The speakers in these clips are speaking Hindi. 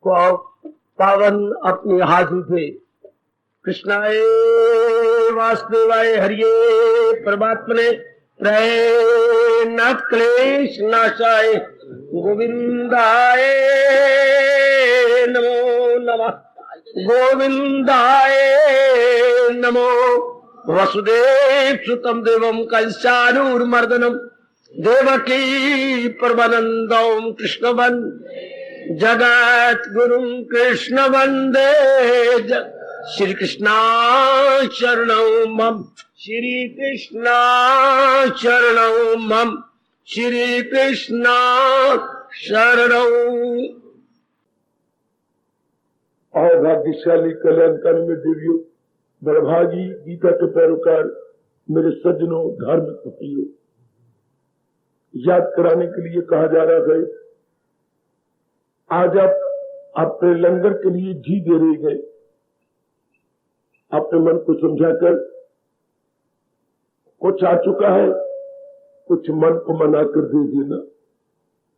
पावन अपने हाथ उठे। कृष्णाय वासुदेवाय हरिये परमात्मने प्रय न क्लेश नाशाय गोविंदाय नमो नमः। गोविंदाय नमो। वसुदेव सुतम देवम कंसानूरमर्दनम देवकी परमानंदम कृष्ण वंदे जगत गुरु कृष्ण वंदे श्री कृष्णा शरणं मम। श्री कृष्णा शरणं मम। श्री कृष्णा शरणं। और भाग्यशाली कल्याणकारी में देवियों, बड़भागी गीता के पैरोकार मेरे सज्जनों, धार्मिक भाइयों, याद कराने के लिए कहा जा रहा है, आज आप अपने लंगर के लिए घी दे रहे गए, अपने मन को समझाकर कुछ आ चुका है, कुछ मन को मना कर दे देना।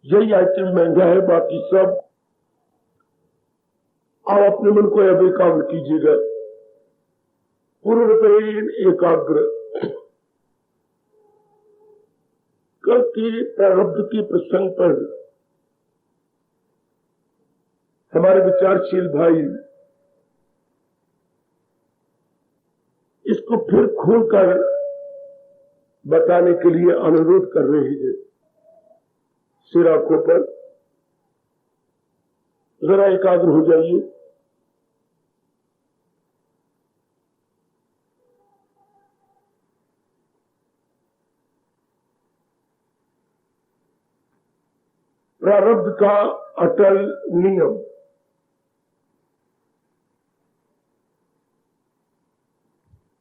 यही आइटम महंगा है, बाकी सब आप अपने मन को अब एकाग्र कीजिएगा, पूर्णपेन एकाग्र। कल के प्रारब्ध के प्रसंग पर हमारे विचारशील भाई इसको फिर खोलकर बताने के लिए अनुरोध कर रहे हैं। सिर आंखों पर जरा एकाग्र हो जाइए। प्रारब्ध का अटल नियम।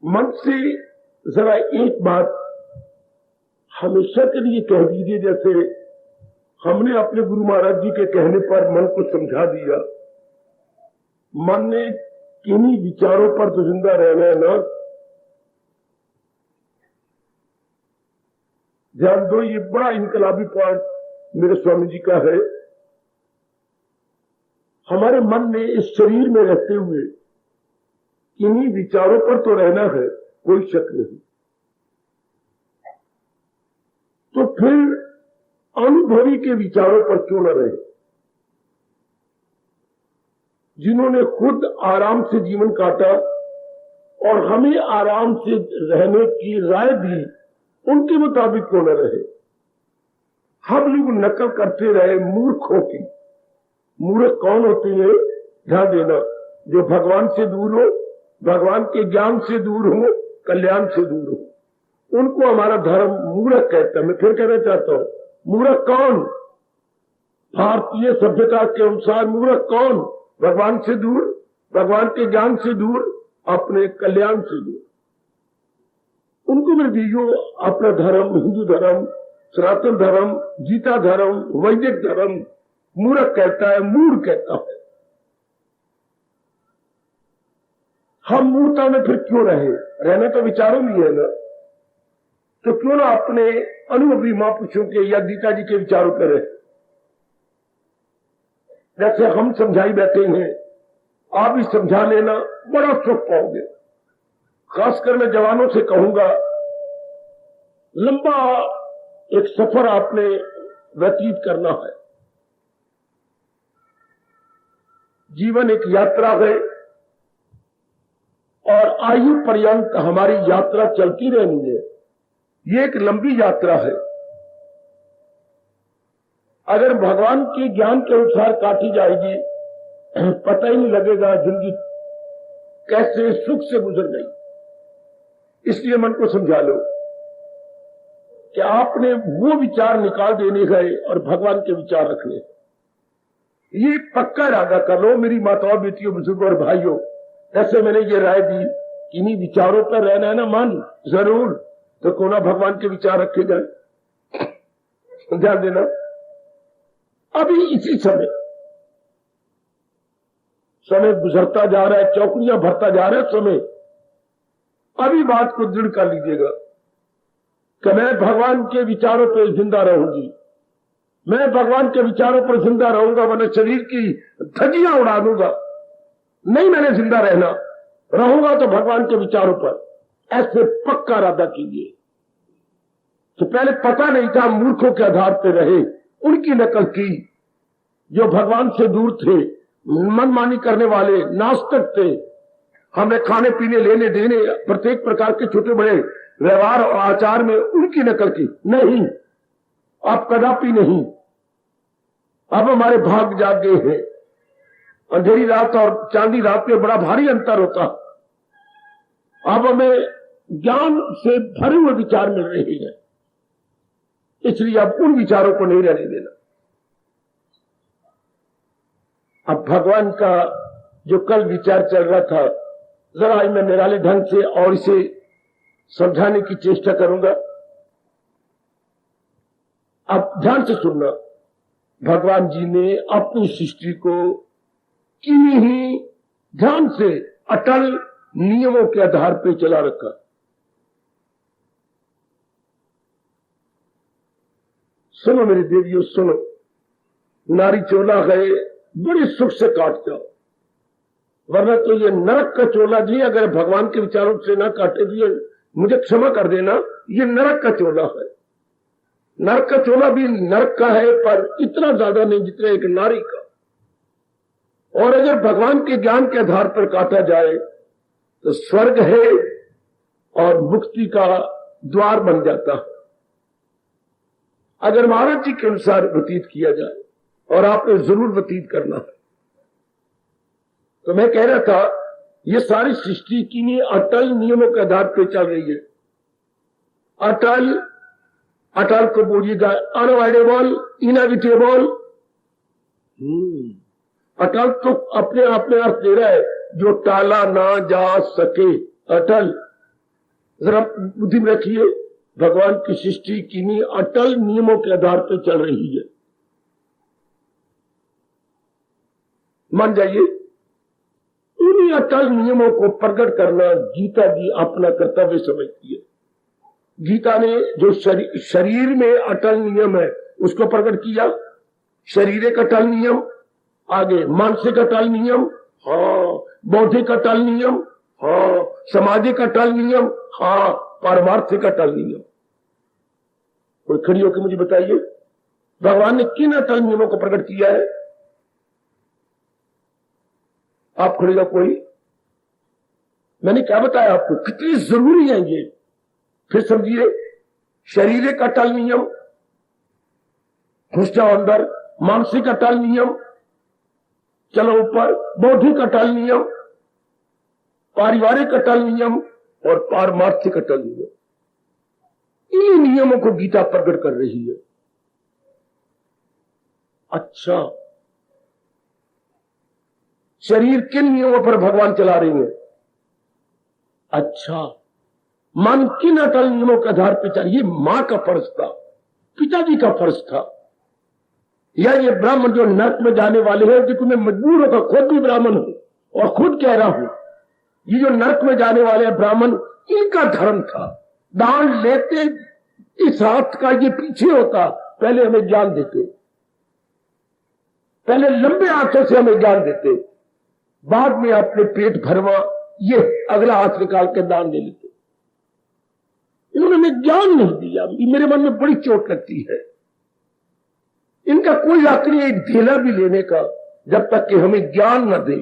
मन से जरा एक बात हमेशा के लिए कह दीजिए, जैसे हमने अपने गुरु महाराज जी के कहने पर मन को समझा दिया। मन ने किन्हीं विचारों पर तो जिंदा रहना है ना। ध्यान दो, ये बड़ा इनकलाबी पॉइंट मेरे स्वामी जी का है। हमारे मन ने इस शरीर में रहते हुए किन्हीं विचारों पर तो रहना है, कोई शक नहीं। तो फिर अनुभवी के विचारों पर क्यों न रहे? जिन्होंने खुद आराम से जीवन काटा और हमें आराम से रहने की राय दी, उनके मुताबिक क्यों न रहे? हम लोग नकल करते रहे मूर्खों की। मूर्ख कौन होते हैं? ध्यान देना, जो भगवान से दूर हो, भगवान के ज्ञान से दूर हो, कल्याण से दूर हो, उनको हमारा धर्म मूर्ख कहता है। मैं फिर कहना चाहता हूं, मूर्ख कौन? भारतीय सभ्यता के अनुसार मूर्ख कौन? भगवान से दूर, भगवान के ज्ञान से दूर, अपने कल्याण से दूर। उनको मेरे दीजिए अपना धर्म, हिंदू धर्म, सनातन धर्म, गीता धर्म, वैदिक धर्म मूर्ख कहता है, मूढ़ कहता है। हम मूर्खता में फिर क्यों रहे? रहना तो विचारों में है ना। तो क्यों ना अपने अनुभवी महापुरुषों के या गीता जी के विचारों पर रहे? जैसे हम समझाई बैठे हैं, आप भी समझा लेना, बड़ा सुख पाओगे। खासकर मैं जवानों से कहूंगा, लंबा एक सफर आपने व्यतीत करना है। जीवन एक यात्रा है और आयु पर्यंत हमारी यात्रा चलती रहनी है। ये एक लंबी यात्रा है। अगर भगवान के ज्ञान के अनुसार काटी जाएगी, पता ही नहीं लगेगा जिंदगी कैसे सुख से गुजर गई। इसलिए मन को समझा लो कि आपने वो विचार निकाल देने गए और भगवान के विचार रखने। ये पक्का इरादा कर लो मेरी माताओं, बेटियों, बुजुर्गों और भाइयों। जैसे मैंने ये राय दी, इन्हीं विचारों पर रहना है ना मन, जरूर, तो क्यों ना भगवान के विचार रखे जाए। ध्यान देना, अभी इसी समय गुजरता जा रहा है, चौकड़ियां भरता जा रहा है समय। अभी बात को दृढ़ कर लीजिएगा कि मैं भगवान के विचारों पर जिंदा रहूंगी। मैं भगवान के विचारों पर जिंदा रहूंगा, वरना शरीर की धज्जियां उड़ा दूंगा। नहीं, मैंने जिंदा रहूंगा तो भगवान के विचारों पर। ऐसे पक्का इरादा कीजिए। तो पहले पता नहीं था, मूर्खों के आधार पर रहे, उनकी नकल की। जो भगवान से दूर थे, मनमानी करने वाले, नास्तिक थे, हमने खाने पीने लेने देने प्रत्येक प्रकार के छोटे बड़े व्यवहार और आचार में उनकी नकल की। नहीं, आप कदापि नहीं। अब हमारे भाग जाग गए हैं। अंधेरी रात और चांदी रात में बड़ा भारी अंतर होता। अब हमें ज्ञान से भरे हुए विचार मिल रहे हैं, इसलिए अब उन विचारों को नहीं रहने देना। अब भगवान का जो कल विचार चल रहा था, जरा मैं निराले ढंग से और इसे समझाने की चेष्टा करूंगा। अब ध्यान से सुनना। भगवान जी ने अपनी सृष्टि को किन्हीं ही ध्यान से अटल नियमों के आधार पर चला रखा। सुनो मेरी देवियों, सुनो। नारी चोला गए, बड़े सुख से काट जाओ, वरना तो ये नरक का चोला जी, अगर भगवान के विचारों से ना काटे दिए, मुझे क्षमा कर देना, ये नरक का चोला है। नरक का चोला भी नरक का है, पर इतना ज्यादा नहीं जितना एक नारी का। और अगर भगवान के ज्ञान के आधार पर काटा जाए तो स्वर्ग है और मुक्ति का द्वार बन जाता है, अगर महाराज जी के अनुसार व्यतीत किया जाए। और आपने जरूर व्यतीत करना है। तो मैं कह रहा था, ये सारी सृष्टि किन्हीं अटल नियमों के आधार पर चल रही है। अटल को बोलिएगा अनअवॉइडेबल, इनएविटेबल। अटल तो अपने आप में अर्थ दे रहा है जो टाला ना जा सके। अटल, जरा बुद्धि में रखिए, भगवान की सृष्टि किन्हीं अटल नियमों के आधार पर चल रही है। मान जाइए, उन्हीं अटल नियमों को प्रकट करना गीता जी अपना कर्तव्य समझती है। गीता ने जो शरीर में अटल नियम है उसको प्रकट किया। शारीरिक अटल नियम, आगे मानसिक अटल नियम, हाँ, बौद्धिक अटल नियम, हाँ, सामाजिक अटल नियम, हाँ, पारमार्थिक अटल नियम। कोई खड़ी होकर मुझे बताइए, भगवान ने किन अटल नियमों को प्रकट किया है? आप खड़ेगा कोई? मैंने क्या बताया आपको, कितनी जरूरी है ये, फिर समझिए। शारीरिक अटल नियम, घुस जाओ अंदर। मानसिक अटल नियम, चलो ऊपर। बौद्धिक अटल नियम, पारिवारिक अटल नियम और पारमार्थिक अटल नियम। इन नियमों को गीता प्रकट कर रही है। अच्छा, शरीर किन नियमों पर भगवान चला रही है? अच्छा, मन किन अटल नियमों के आधार पर चल? ये मां का फर्ज था, पिताजी का फर्ज था। या ये ब्राह्मण जो नरक में जाने वाले हैं, क्योंकि मैं मजबूर होकर खुद भी ब्राह्मण हूं और खुद कह रहा हूं, ये जो नरक में जाने वाले हैं ब्राह्मण, इनका धर्म था। दान लेते इस हाथ का ये पीछे होता, पहले हमें ज्ञान देते, पहले लंबे हाथों से हमें ज्ञान देते, बाद में अपने पेट भरवा ये अगला हाथ निकाल के दान दे लेते। इन्होंने हमें ज्ञान नहीं दिया। मेरे मन में बड़ी चोट लगती है। इनका कोई हक नहीं एक ढेला भी लेने का, जब तक कि हमें ज्ञान न दे।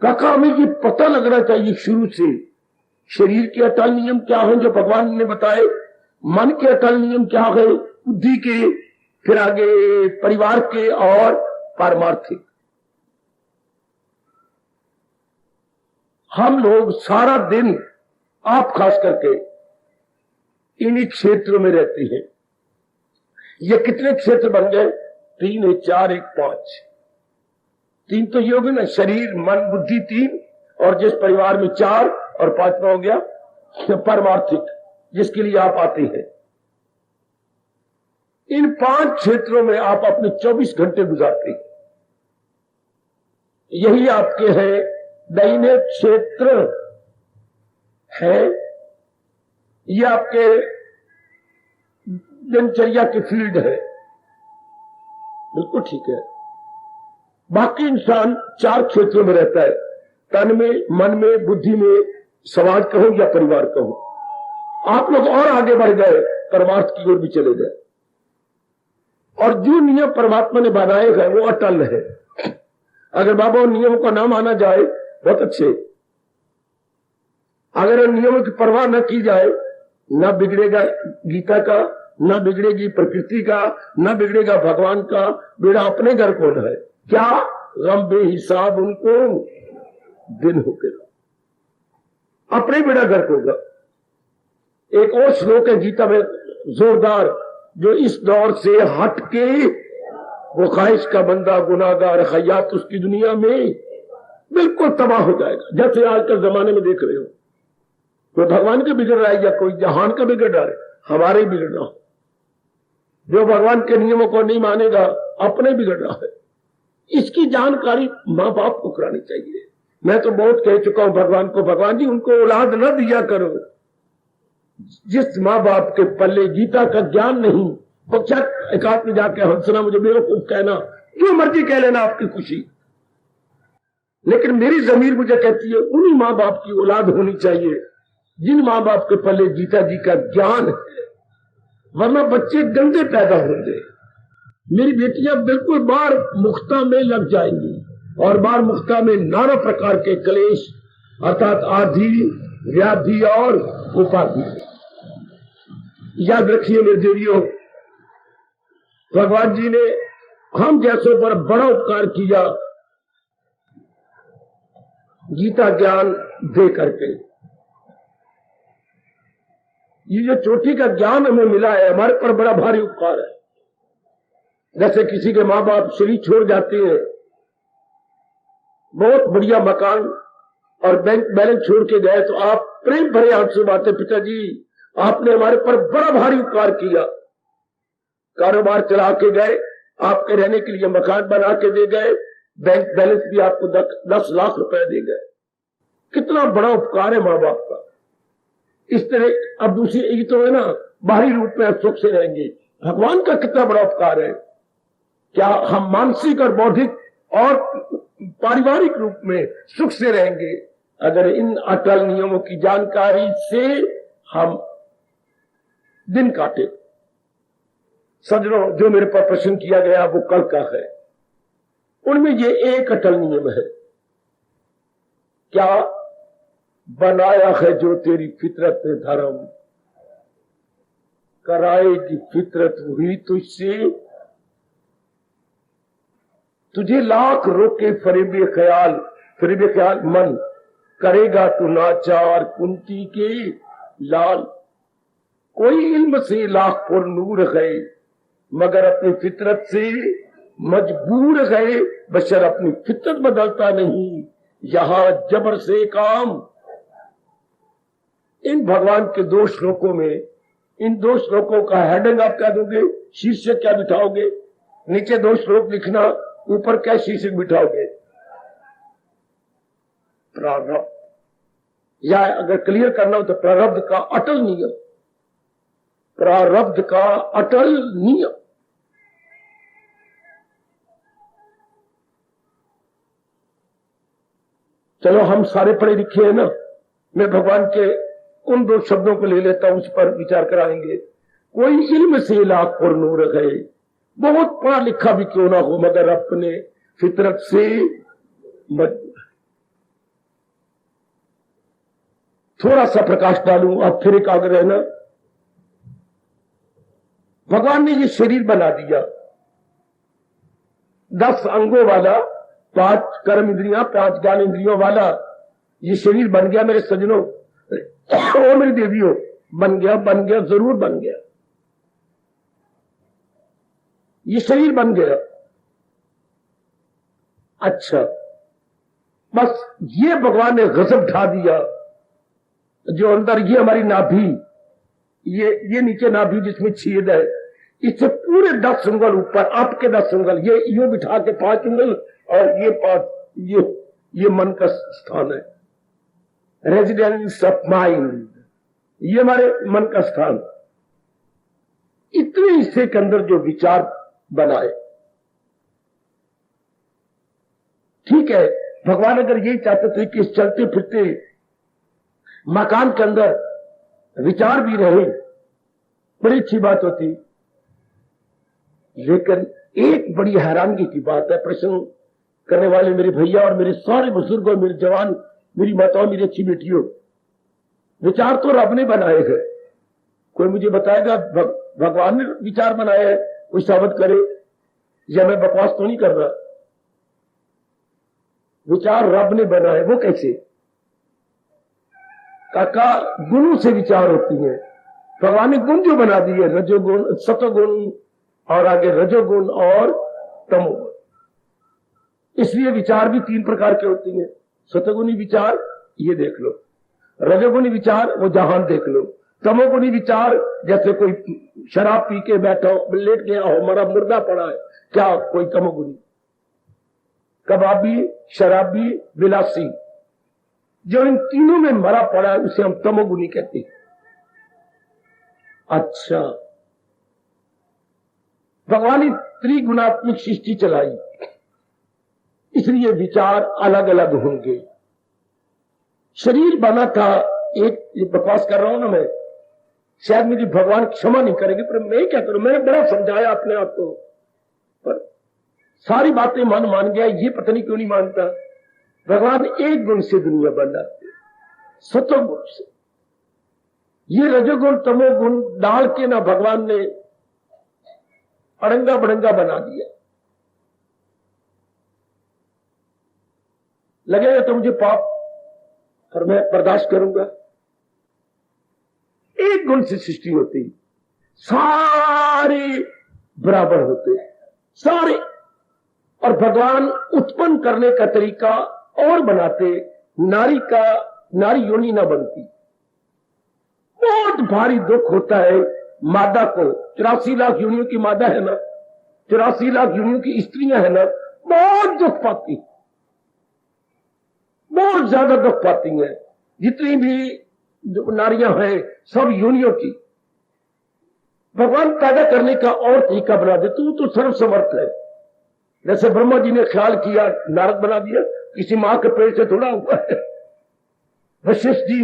काका, हमें ये पता लगना चाहिए शुरू से, शरीर के अटल नियम क्या हैं जो भगवान ने बताए, मन के अटल नियम क्या है, बुद्धि के, फिर आगे परिवार के और पारमार्थिक। हम लोग सारा दिन, आप खास करके, इन्हीं क्षेत्रों में रहते हैं। ये कितने क्षेत्र बन गए? 3 है, 4 1 5। 3 तो ये हो गए ना, शरीर मन बुद्धि 3, और जिस परिवार में 4 और 5वां हो गया परमार्थिक, जिसके लिए आप आते हैं। इन 5 क्षेत्रों में आप अपने 24 घंटे गुजारते हैं। यही आपके हैं दाहिने क्षेत्र है ये आपके दिनचर्या की फील्ड है, बिल्कुल ठीक है। बाकी इंसान 4 क्षेत्रों में रहता है, तन में, मन में, बुद्धि में, समाज कहो या परिवार कहो। आप लोग और आगे बढ़ गए, परमार्थ की ओर भी चले गए, और जो नियम परमात्मा ने बनाए हैं वो अटल है। अगर बाबा उन नियमों को ना माना जाए बहुत अच्छे, अगर उन नियमों की परवाह न की जाए, ना बिगड़ेगा गीता का, ना बिगड़ेगी प्रकृति का, ना बिगड़ेगा भगवान का। बेड़ा अपने घर कौन है, क्या गम बेहिसाब उनको दिन हो गया, अपने बेड़ा घर को होगा। एक और श्लोक है गीता में जोरदार, जो इस दौर से हट के वो ख्वाहिश का बंदा गुनाहगार हयात उसकी दुनिया में बिल्कुल तबाह हो जाएगा। जैसे आजकल जमाने में देख रहे हो, कोई भगवान का बिगड़ रहा है या कोई जहान का बिगड़ रहा है, हमारे ही बिगड़ रहा हो। जो भगवान के नियमों को नहीं मानेगा अपने बिगड़ रहा है। इसकी जानकारी माँ बाप को करानी चाहिए। मैं तो बहुत कह चुका हूं भगवान को, भगवान जी उनको औलाद न दिया करो। जिस माँ बाप के पल्ले गीता का ज्ञान नहीं, वो क्या एकांत में जाके हंसना, मुझे बेवकूफ कहना, जो मर्जी कह लेना, आपकी खुशी। लेकिन मेरी जमीर मुझे कहती है उन्हीं माँ बाप की औलाद होनी चाहिए जिन माँ बाप के पल्ले गीता जी का ज्ञान है, वरना बच्चे गंदे पैदा होंगे। मेरी बेटियां बिल्कुल बार मुख्ता में लग जाएंगी, और बार मुख्ता में नाना प्रकार के क्लेश अर्थात आदि, व्याधि और उपाधि। याद रखिए मेरे देवियों, भगवान जी ने हम जैसों पर बड़ा उपकार किया गीता ज्ञान दे करके। ये जो चोटी का ज्ञान हमें मिला है, हमारे पर बड़ा भारी उपकार है। जैसे किसी के माँ बाप शरीर छोड़ जाते हैं, बहुत बढ़िया मकान और बैंक बैलेंस छोड़ के गए, तो आप प्रेम भरे आंसू बातें, पिताजी आपने हमारे पर बड़ा भारी उपकार किया। कारोबार चला के गए, आपके रहने के लिए मकान बना के दे गए, बैंक बैलेंस भी आपको 10 लाख रुपए दे गए। कितना बड़ा उपकार है माँ बाप का। इस तरह अब दूसरी ये तो है ना, बाहरी रूप में आप सुख से रहेंगे, भगवान का कितना बड़ा उपकार है। क्या हम मानसिक और बौद्धिक और पारिवारिक रूप में सुख से रहेंगे अगर इन अटल नियमों की जानकारी से हम दिन काटे। सज्जनों, जो मेरे पर प्रश्न किया गया वो कल का है, उनमें ये एक अटल नियम है, क्या बनाया है जो तेरी फितरत ने धर्म, कराएगी फितरत हुई तुझसे, तुझे लाख रोके फरेबे ख्याल मन, करेगा तू नाचार कुंती के लाल। कोई इल्म से लाख पुर नूर है, मगर अपनी फितरत से मजबूर है। बशर अपनी फितरत बदलता नहीं, यहां जबर से काम। इन भगवान के 2 श्लोकों में, इन 2 श्लोकों का हेडिंग आप क्या दोगे, शीर्षक क्या बिठाओगे? नीचे 2 श्लोक लिखना, ऊपर क्या शीर्षक बिठाओगे? प्रारब्ध, या अगर क्लियर करना हो तो प्रारब्ध का अटल नियम, प्रारब्ध का अटल नियम। चलो हम सारे पढ़े लिखे हैं ना, मैं भगवान के उन 2 शब्दों को ले लेता हूं, उस पर विचार कराएंगे। कोई इल्म से लाख पुर नूर है, बहुत पढ़ा लिखा भी क्यों ना हो, मगर अपने फितरत से थोड़ा सा प्रकाश डालूं, अब फिर एक आगे रहना। भगवान ने ये शरीर बना दिया, 10 अंगों वाला, 5 कर्म इंद्रियां, 5 ज्ञान इंद्रियों वाला ये शरीर बन गया मेरे सज्जनों और मेरी देवियों। बन गया, जरूर बन गया, ये शरीर बन गया। अच्छा, बस ये भगवान ने गजब ढा दिया, जो अंदर ये हमारी नाभि, ये नीचे नाभि जिसमें छेद है, इससे पूरे 10 उंगल ऊपर, आपके 10 उंगल, ये यूं बिठा के 5 उंगल, और ये 5, ये मन का स्थान है, रेजिडेंस ऑफ माइंड। ये हमारे मन का स्थान। इतने हिस्से के अंदर जो विचार बनाए, ठीक है, भगवान अगर यही चाहते थे कि इस चलते फिरते मकान के अंदर विचार भी रहे, बड़ी अच्छी बात होती। लेकिन एक बड़ी हैरानगी की बात है, प्रश्न करने वाले मेरे भैया और मेरे सारे बुजुर्ग और मेरे जवान, मेरी माताओं, मेरी अच्छी बेटियों, विचार तो रब ने बनाए हैं। कोई मुझे बताएगा भगवान ने विचार बनाए हैं, कोई साबित करे, या मैं बकवास तो नहीं कर रहा। विचार रब ने बनाए, वो कैसे? काका, गुणों से विचार होती है। भगवान ने गुण जो बना दिए, रजोगुण, सतोगुण और आगे रजोगुण और तमोगुण। इसलिए विचार भी 3 प्रकार के होती हैं। सतोगुणी विचार ये देख लो, रजोगुणी विचार वो जहान देख लो, तमोगुणी विचार जैसे कोई शराब पी के बैठा हो, लेट गया हो, हमारा मुर्दा पड़ा है, क्या कोई तमोगुणी? कबाबी, शराबी, विलासी, जो इन तीनों में मरा पड़ा है उसे हम तमोगुणी कहते हैं। अच्छा, भगवान ने त्रिगुणात्मक सृष्टि चलाई, इसलिए विचार अलग अलग होंगे। शरीर बना था एक, बकवास कर रहा हूं ना मैं, शायद मेरी भगवान क्षमा नहीं करेंगे, पर मैं क्या करूं, मैंने बड़ा समझाया अपने आप को, पर सारी बातें मान गया, ये पता नहीं क्यों नहीं मानता। भगवान एक गुण से दुनिया बनाते, सतोगुण से। ये रजोगुण तमोगुण डाल के ना भगवान ने अड़ंगा बड़ंगा बना दिया। लगेगा तो मुझे पाप, और मैं बर्दाश्त करूंगा। एक गुण से सृष्टि होती, सारे बराबर होते, सारे। और भगवान उत्पन्न करने का तरीका और बनाते, नारी योनि ना बनती। बहुत भारी दुख होता है मादा को। 84 लाख योनियों की मादा है ना, 84 लाख योनियों की स्त्रियां है ना, बहुत दुख पाती, बहुत ज्यादा दुख पाती हैं। जितनी भी नारियां हैं सब योनियों की। भगवान पैदा करने का और तरीका बना दे, तू तो सर्वसमर्थ है। जैसे ब्रह्मा जी ने ख्याल किया, नारद बना दिया, किसी मां के पेट से थोड़ा हुआ है। वशिष्ठ जी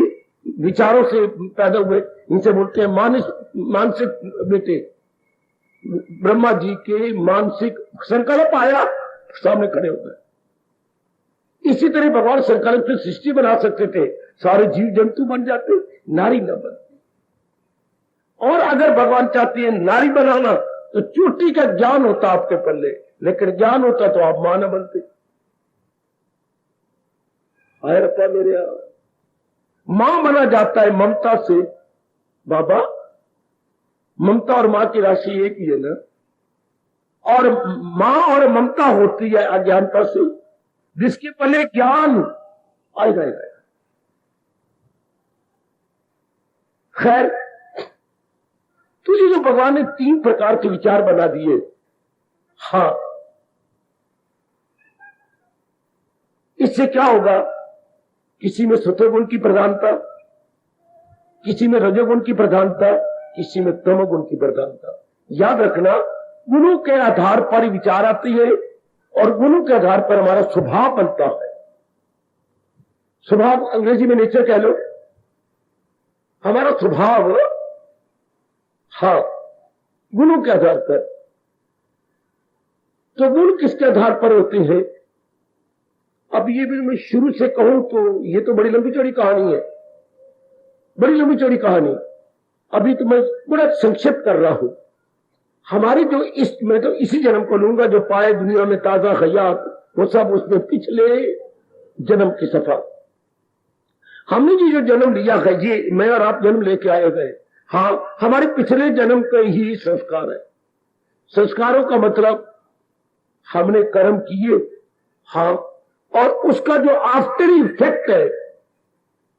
विचारों से पैदा हुए, इनसे बोलते हैं मानसिक बेटे। ब्रह्मा जी के मानसिक संकल्प आया, सामने खड़े हो गए। इसी तरह भगवान संकल्प से सृष्टि बना सकते थे, सारे जीव जंतु बन जाते, नारी न बनती। और अगर भगवान चाहते हैं नारी बनाना, तो चोटी का ज्ञान होता आपके पल्ले, लेकिन ज्ञान होता तो आप मां न बनते। आए रप्पा मेरे यहां मां बना जाता है ममता से। बाबा, ममता और मां की राशि एक ही है ना, और मां और ममता होती है अज्ञानता से, जिसके पहले ज्ञान आएगा। खैर, तो ये जो भगवान ने 3 प्रकार के विचार बना दिए, हाँ, इससे क्या होगा? किसी में सतोगुण की प्रधानता, किसी में रजोगुण की प्रधानता, किसी में तमोगुण की प्रधानता। याद रखना, गुणों के आधार पर विचार आती है और गुणों के आधार पर हमारा स्वभाव बनता है। स्वभाव अंग्रेजी में नेचर कह लो, हमारा स्वभाव, हाँ, गुणों के आधार पर। तो गुण किसके आधार पर होते हैं? अब ये भी मैं शुरू से कहूं तो ये तो बड़ी लंबी चौड़ी कहानी है, बड़ी लंबी चौड़ी कहानी। अभी तो मैं बड़ा संक्षिप्त कर रहा हूं। हमारी जो मैं तो इसी जन्म को लूंगा, जो पाए दुनिया में ताजा हयात, वो सब उसमें पिछले जन्म की सफा। हमने जो जन्म लिया है, ये मैं और आप जन्म लेके आए गए, हाँ, हमारे पिछले जन्म के ही संस्कार है। संस्कारों का मतलब हमने कर्म किए, हाँ, और उसका जो आफ्टर इफेक्ट है,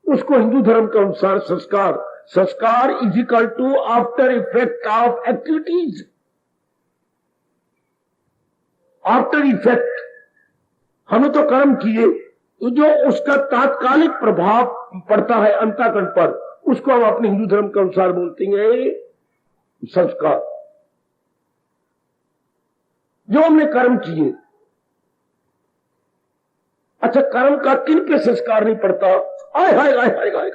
उसको हिंदू धर्म के अनुसार संस्कार is equal to after effect of activities. After effect, हमने तो कर्म किए, तो जो उसका तात्कालिक प्रभाव पड़ता है अंतःकरण पर, उसको हम अपने हिंदू धर्म के अनुसार बोलते हैं संस्कार। जो हमने कर्म किए, अच्छा कर्म का किन पे संस्कार नहीं पड़ता? आय हाय हाय हाय हाय,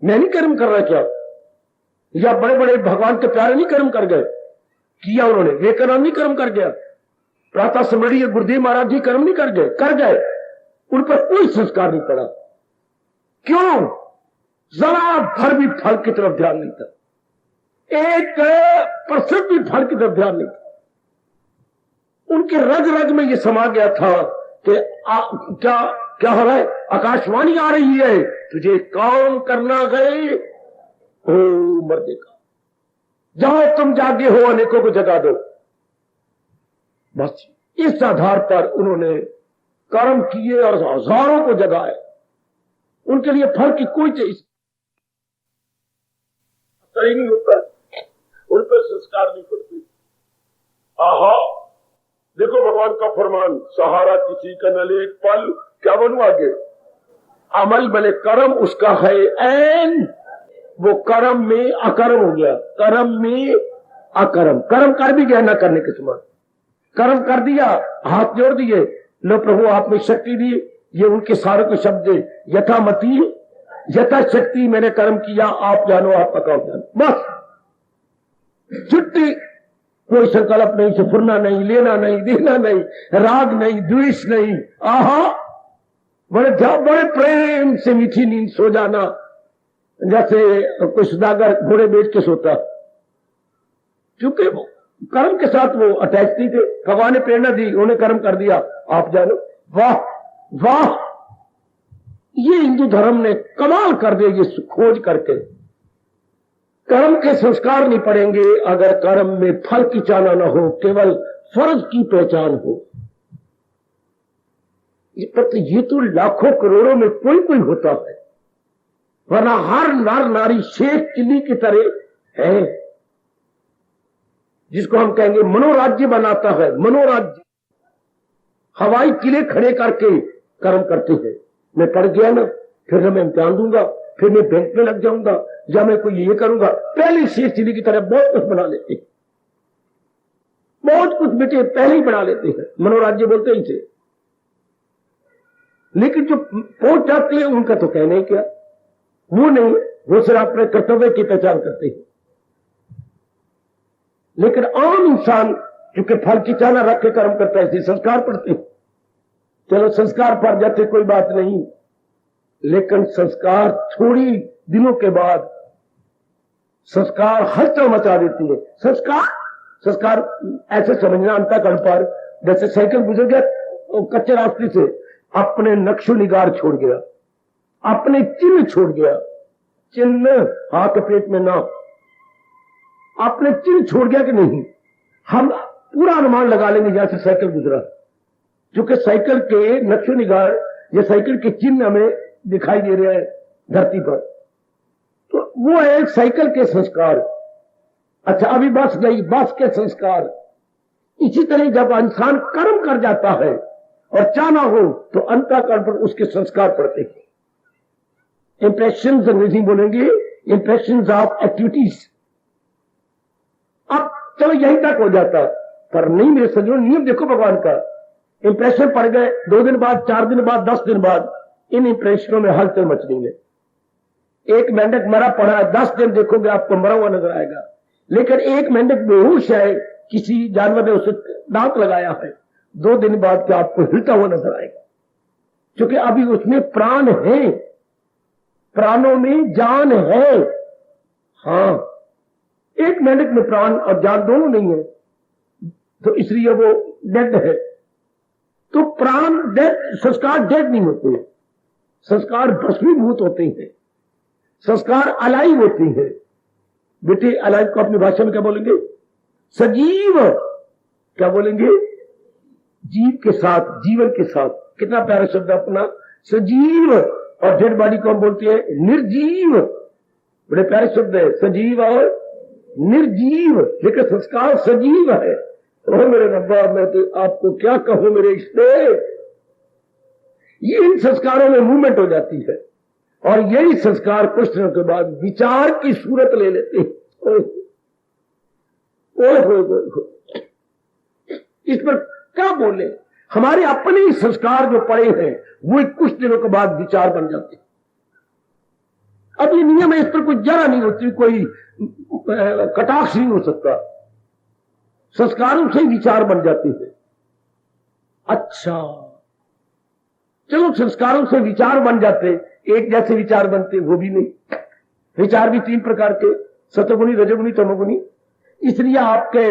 मैं नहीं कर्म कर रहा क्या? या बड़े बड़े भगवान के प्यारे नहीं कर्म कर गए? किया उन्होंने। विवेकानंद नहीं कर्म कर गया? प्रातः स्मरणीय गुरुदेव महाराज जी कर्म नहीं कर गए? कर गए। उन पर कोई संस्कार नहीं पड़ा। क्यों? जरा भर भी फल की तरफ ध्यान नहीं था, 1% भी फल की तरफ ध्यान नहीं था। उनके रग रग में ये समा गया था कि क्या क्या हो रहा है? आकाशवाणी आ रही है, तुझे काम करना है, ओ मर्दे का, जाओ तुम जागे हो, अनेकों को जगा दो। बस इस आधार पर उन्होंने कर्म किए और हजारों को जगाए। उनके लिए फल की कोई चीज नहीं होता, उन पर संस्कार नहीं पड़ते। आहा, देखो भगवान का फरमान, सहारा किसी का न ले एक पल, क्या बनू आगे? अमल भले कर्म उसका है ऐन, वो कर्म में अकर्म हो गया, कर्म में अकर्म। कर्म कर भी गया ना करने के समान, कर्म कर दिया, हाथ जोड़ दिए, लो प्रभु आपने शक्ति दी। ये उनके सारे के शब्द, यथामति यथाशक्ति मैंने कर्म किया, आप जानो आपका काम जानो, बस छुट्टी। कोई संकल्प नहीं, सफरना नहीं, लेना नहीं, देना नहीं, राग नहीं, द्वेष नहीं। आहा, बड़े प्रेम से मीठी नींद सो जाना, जैसे कोई सुदागर घोड़े बेच के सोता। क्योंकि वो कर्म के साथ वो अटैच नहीं थे। भगवान ने प्रेरणा दी, उन्होंने कर्म कर दिया, आप जानो। वाह वाह, ये हिंदू धर्म ने कमाल कर दिया ये खोज करके। कर्म के संस्कार नहीं पड़ेंगे अगर कर्म में फल की चाहना न हो, केवल फर्ज की पहचान हो। ये तो लाखों करोड़ों में कोई कोई होता है, वरना हर नर नारी शेख चिल्ली की तरह है, जिसको हम कहेंगे मनोराज्य बनाता है। मनोराज्य, हवाई किले खड़े करके कर्म करते हैं। मैं पढ़ गया ना, फिर मैं इम्तिहान दूंगा, फिर मैं बैंक में लग जाऊंगा, या मैं कोई ये करूंगा। पहले शेख चिल्ली की तरह बहुत कुछ बना लेते हैं, बहुत कुछ बेटे पहले ही बना लेते हैं, मनोराज्य बोलते हैं इसे। लेकिन जो पहुंच जाते हैं उनका तो कहना ही क्या, वो नहीं, वो सिर्फ अपने कर्तव्य की पहचान करते हैं। लेकिन आम इंसान क्योंकि फल की चाहना रख के कर्म करता है, इसलिए संस्कार पड़ते हैं। चलो संस्कार पड़ जाते कोई बात नहीं, लेकिन संस्कार थोड़ी दिनों के बाद संस्कार हलचल मचा देती है। संस्कार ऐसे समझना अंतःकरण पर, जैसे साइकिल गुजर गया कच्चे रास्ते से, अपने नक्शो निगार छोड़ गया, अपने चिन्ह छोड़ गया। चिन्ह हाथ के पेट में ना, अपने चिन्ह छोड़ गया कि नहीं। हम पूरा अनुमान लगा लेंगे जैसे साइकिल गुजरा, क्योंकि साइकिल के नक्शो निगार या साइकिल के चिन्ह हमें दिखाई दे रहे हैं धरती पर, तो वो है साइकिल के संस्कार। अच्छा, अभी बस गई, बस के संस्कार। इसी तरह जब इंसान कर्म कर जाता है और चाहना हो तो अंतःकरण पर उसके संस्कार पड़ते हैं। इंप्रेशंस अंग्रेजी बोलेंगे, इंप्रेशंस ऑफ एक्टिविटीज। अब चलो यहीं तक हो जाता, पर नहीं मेरे सज्जनों, नियम देखो भगवान का। इंप्रेशन पड़ गए, 2 दिन बाद, 4 दिन बाद, 10 दिन बाद, इन इंप्रेशनों में हलचल मचनी है। एक मेंढक मरा पड़ा है, 10 दिन देखोगे आपको मरा हुआ नजर आएगा। लेकिन एक मेंढक बेहोश है, किसी जानवर ने उसे दांत लगाया है, 2 दिन बाद क्या आपको हिलता हुआ नजर आएगा, क्योंकि अभी उसमें प्राण है, प्राणों में जान है। हाँ, एक मेंढक में प्राण और जान दोनों नहीं है, तो इसलिए वो डेड है। तो प्राण डेड, संस्कार डेड नहीं होते, संस्कार भस्मीभूत होते हैं, संस्कार अलाइव होते हैं। बेटे अलाइव को अपनी भाषा में क्या बोलेंगे? सजीव। क्या बोलेंगे? जीव के साथ, जीवन के साथ। कितना प्यारा शब्द अपना, सजीव। और डेड बॉडी को हम बोलते हैं निर्जीव। बड़े प्यारे शब्द है, सजीव और निर्जीव। लेकिन संस्कार सजीव है। ओ मेरे रब्बा, मैं तो आपको क्या कहूं मेरे इष्टे, ये इन संस्कारों में मूवमेंट हो जाती है और यही संस्कार कुछ दिनों के बाद विचार की सूरत ले लेते हैं। इस पर क्या बोले, हमारे अपने ही संस्कार जो पड़े हैं वो कुछ दिनों के बाद विचार बन जाते हैं। अब ये नियम है, इस पर कोई जरा नहीं होती, कोई कटाक्ष नहीं हो सकता, संस्कारों से ही विचार बन जाते हैं। अच्छा चलो, संस्कारों से विचार बन जाते, एक जैसे विचार बनते वो भी नहीं। विचार भी 3 प्रकार के, सतोगुणी, रजोगुणी, तमोगुणी। इसलिए आपके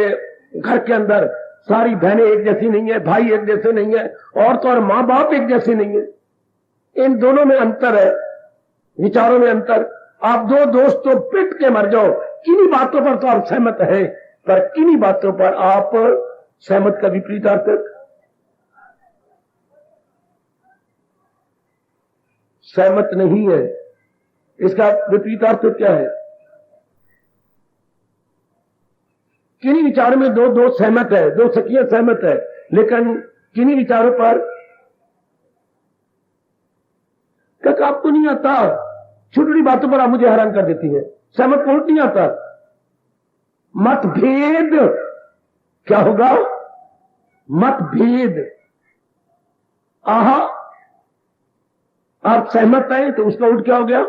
घर के अंदर सारी बहनें एक जैसी नहीं है, भाई एक जैसे नहीं है, और तो और मां बाप एक जैसे नहीं है। इन दोनों में अंतर है, विचारों में अंतर। आप 2 दोस्त तो पिट के मर जाओ, किन्हीं बातों पर तो आप सहमत है, पर किन्हीं बातों पर आप सहमत का विपरीत अर्थ, सहमत नहीं है। इसका विपरीत अर्थ क्या है? किन्हीं विचारों में 2 दोस्त सहमत है, 2 सखियां सहमत है, लेकिन किन्हीं विचारों पर क्या आपको नहीं आता, छोटी बातों पर आप मुझे हैरान कर देती है, सहमत कौन नहीं आता। मतभेद क्या होगा? मतभेद। आहा, आप सहमत हैं तो उसका उल्ट क्या हो गया?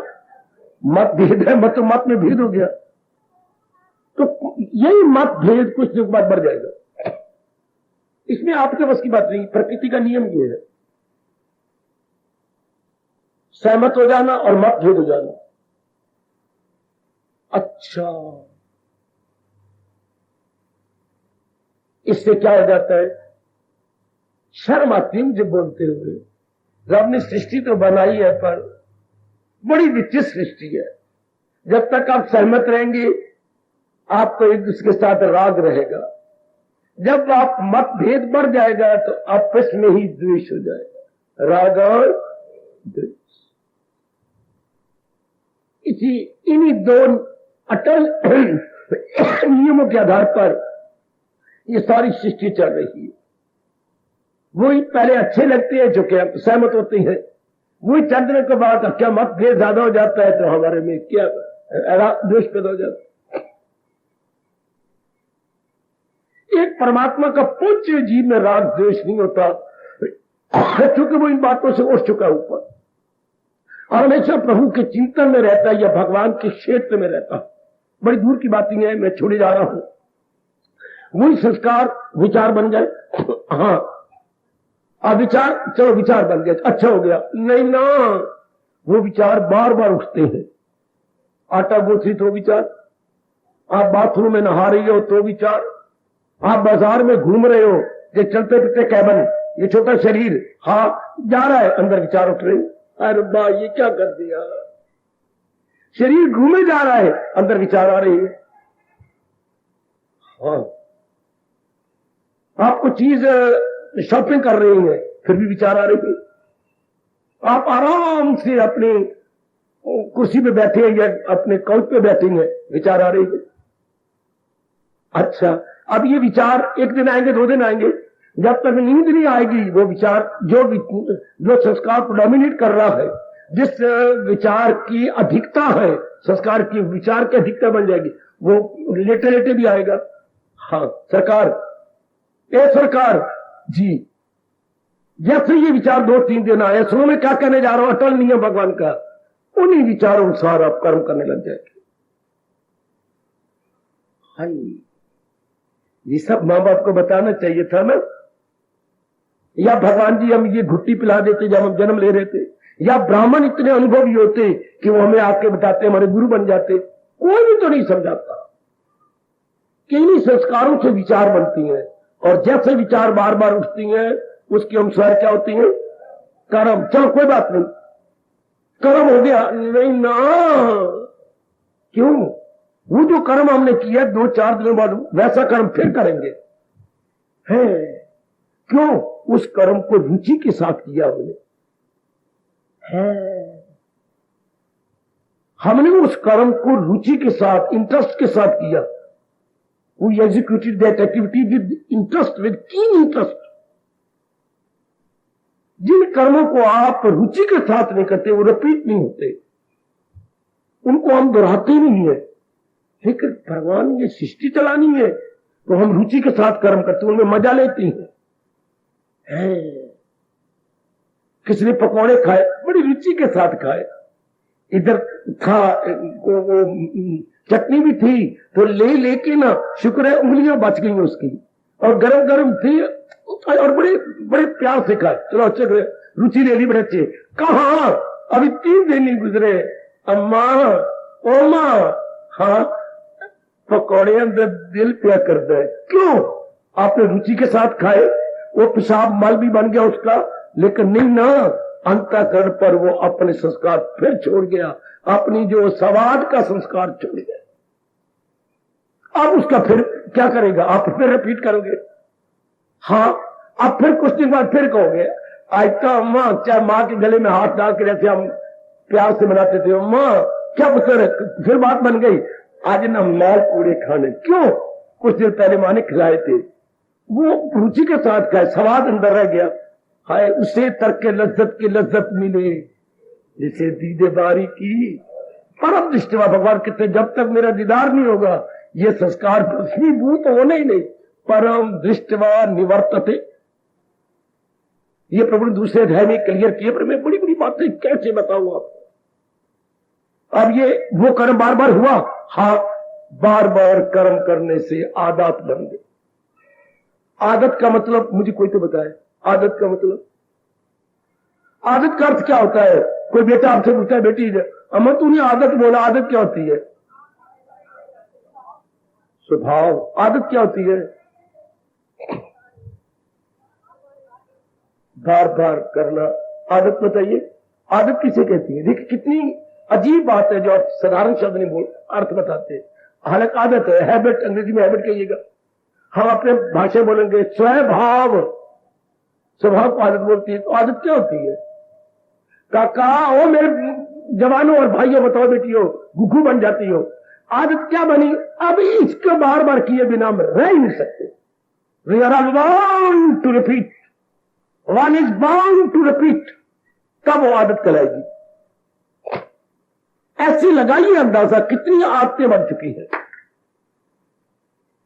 मतभेद है, मत में भेद हो गया। तो यही मतभेद कुछ दिन बाद बढ़ जाएगा। इसमें आपके बस की बात नहीं, प्रकृति का नियम ये है, सहमत हो जाना और मतभेद हो जाना। अच्छा, इससे क्या हो जाता है? शर्म आती है मुझे बोलते हुए। रब ने सृष्टि तो बनाई है, पर बड़ी विचित्र सृष्टि है। जब तक आप सहमत रहेंगे आपको एक दूसरे के साथ राग रहेगा, जब आप मतभेद बढ़ जाएगा तो आपस में ही द्वेष हो जाएगा, राग और द्वेष। इन्हीं 2 अटल नियमों के आधार पर ये सारी सृष्टि चल रही है। वही पहले अच्छे लगते हैं जो क्या सहमत होते हैं, वही चंद दिनों के बाद क्या मतभेद ज्यादा हो जाता है तो हमारे में क्या द्वेष पैदा हो जाता है। एक परमात्मा का पूज्य जीव में राग द्वेष नहीं होता, क्योंकि वो इन बातों से उठ चुका ऊपर और हमेशा प्रभु के चिंतन में रहता है या भगवान के क्षेत्र में रहता है। बड़ी दूर की बात नहीं है, मैं छोड़े जा रहा हूं। वही संस्कार विचार बन जाए। हाँ, अब विचार, चलो विचार बन गया, अच्छा हो गया। नहीं ना, वो विचार बार बार उठते हैं। आटा गूंथी तो विचार, आप बाथरूम में नहा रही हो तो विचार, आप बाजार में घूम रहे हो, ये चलते फिरते कैबन, ये छोटा शरीर, हाँ जा रहा है, अंदर विचार उठ रहे। अरे बा, ये क्या कर दिया, शरीर घूमे जा रहा है, अंदर विचार आ रही है। हाँ, आपको चीज शॉपिंग कर रही है, फिर भी विचार आ रही है। आप आराम से अपनी कुर्सी पे बैठे हैं या अपने काउच पे बैठे हैं, विचार आ रही है। अच्छा, अब ये विचार एक दिन आएंगे, 2 दिन आएंगे, जब तक नींद नहीं आएगी वो विचार जो संस्कार को डोमिनेट कर रहा है, जिस विचार की अधिकता है, संस्कार की विचार की अधिकता बन जाएगी, वो लेटे लेटे भी आएगा। हाँ सरकार, ए सरकार जी, जैसे ये विचार 2-3 दिन आए, सुनो मैं क्या कहने जा रहा हूं, अटल नियम भगवान का, उन्हीं विचारों अनुसार आप कर्म करने लग जाएंगे। हाय, ये सब मां बाप को बताना चाहिए था ना, या भगवान जी हम ये घुट्टी पिला देते जब हम जन्म ले रहे थे, या ब्राह्मण इतने अनुभवी होते कि वो हमें आके बताते, हमारे गुरु बन जाते। कोई भी तो नहीं समझाता कि इन्हीं संस्कारों से विचार बनती हैं, और जैसे विचार बार बार उठती हैं उसके अनुसार क्या होती है? कर्म। चलो कोई बात नहीं, कर्म हो गया, नहीं ना, क्यों? वो जो कर्म हमने किया 2-4 दिनों बाद वैसा कर्म फिर करेंगे, है क्यों? उस कर्म को रुचि के साथ किया हमने उस कर्म को रुचि के साथ, इंटरेस्ट के साथ किया। We executed that activity with interest, with keen interest. जिन कर्मों को आप रुचि के साथ नहीं करते वो रिपीट नहीं होते, उनको हम दोहराते नहीं है। लेकिन भगवान ये सृष्टि चलानी है तो हम रुचि के साथ कर्म करते हैं, उनमें मजा लेते हैं। किसी ने पकौड़े खाए, बड़ी रुचि के साथ खाए, इधर था वो चटनी भी थी तो लेके ना शुक्र है उंगलियां बच गई उसकी, और गरम गरम थी और बड़े बड़े प्यार से खाए। चलो अच्छे रुचि ले ली बड़े अच्छे। कहा अभी 3 दिन नहीं गुजरे, अम्मा ओ मां, हाँ पकौड़े अंदर दिल प्यार करता है। क्यों? आपने रुचि के साथ खाए, वो पेशाब मल भी बन गया उसका, लेकिन नहीं ना, अंतःकरण पर वो अपने संस्कार फिर छोड़ गया, अपनी जो स्वाद का संस्कार छोड़ गया। अब उसका फिर क्या करेगा? आप फिर रिपीट करोगे। हाँ, अब फिर कुछ दिन बाद फिर कहोगे, आज तो अम्मा, चाहे माँ के गले में हाथ डाल के जैसे हम प्यार से बनाते थे, अम्मा क्या पुत्र, फिर बात बन गई, आज ना माल पूरे खाने। क्यों? कुछ दिन पहले माँ ने खिलाए थे, वो रुचि के साथ खाए, स्वाद अंदर रह गया। हाय उसे तर्क के लज्जत की लज्जत मिले जिसे दीदे बारी की परम दृष्टिवा। भगवान कहते जब तक मेरा दीदार नहीं होगा ये संस्कार भूत होने ही नहीं। परम दृष्टिवा निवर्तते, ये प्रभु ने दूसरे अध्याय में क्लियर किए, पर मैं बड़ी बड़ी बातें कैसे बताऊं आपको। अब ये वो कर्म बार बार हुआ, हाँ बार बार कर्म करने से आदत बन गई। आदत का मतलब मुझे कोई तो बताए, आदत का मतलब, आदत का अर्थ क्या होता है? कोई बेटा आपसे पूछता है, बेटी अम्मा तूने आदत बोला, आदत क्या होती है? स्वभाव। आदत क्या होती है? बार बार करना। आदत बताइए, आदत किसे कहती है? देखिए कितनी अजीब बात है जो आप साधारण शब्द नहीं बोल अर्थ बताते हैं। हालांकि आदत है, हैबिट, अंग्रेजी में हैबिट कहिएगा, हम अपने भाषा बोलेंगे स्वभाव। स्वभाव को आदत बोलती है। तो आदत क्या होती है? काका ओ मेरे जवानों और भाइयों बताओ, बेटियों गुग्गू बन जाती हो, आदत क्या बनी? अब इसको बार बार किए बिना हम रह ही नहीं सकते। We are all bound to repeat. One is bound to repeat. कब वो आदत कहलाएगी? ऐसी लगाइए अंदाजा कितनी आदतें बन चुकी है।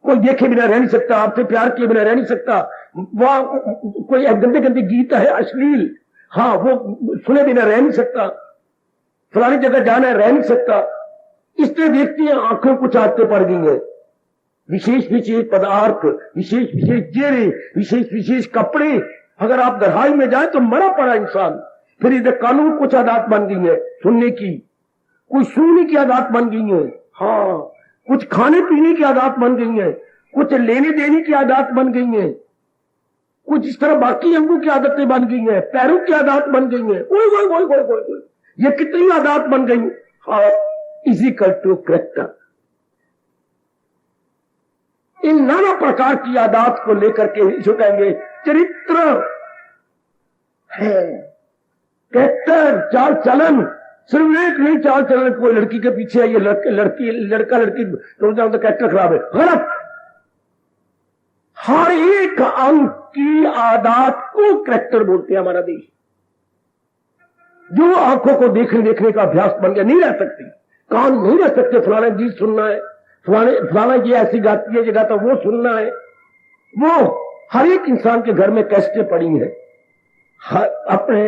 कोई देखे बिना रह नहीं सकता, आपसे प्यार किए बिना रह नहीं सकता, वह कोई गंदे गंदे गीत है अश्लील, हाँ वो सुने बिना रह नहीं सकता, फलानी जगह जाना है रह नहीं सकता। इसलिए देखती है आंखों कुछ आदतें पड़ गई है, विशेष विशेष पदार्थ, विशेष विशेष जेरे, विशेष विशेष कपड़े। अगर आप गहराई में जाए तो मरा पड़ा इंसान। फिर इधर कानून कुछ आदत बन गई है सुनने की, कुछ सुनने की आदत बन गई है, हाँ कुछ खाने पीने की आदत बन गई है, कुछ लेने देने की आदत बन गई है, कुछ इस तरह बाकी अंगों की आदतें बन गई हैं, पैरों की आदत बन गई है। कोई ये कितनी आदत बन गई। हाँ, इजिकल टू करेक्टर। इन नाना प्रकार की आदत को लेकर के जो कहेंगे चरित्र है, कैरेक्टर, चाल चलन। सिर्फ एक नहीं चाल चलन, कोई लड़की के पीछे है, ये लड़का लड़की तो कैरेक्टर खराब है, गलत। हर एक अंग की आदत को कैरेक्टर बोलते हैं हमारा देश। जो आंखों को देखने का अभ्यास बन गया, नहीं रह सकती, कान नहीं रह सकते, फलाना गीत सुनना है, फलाना ये ऐसी गाती है जगह तो वो सुनना है। वो हर एक इंसान के घर में कैसेटें पड़ी है अपने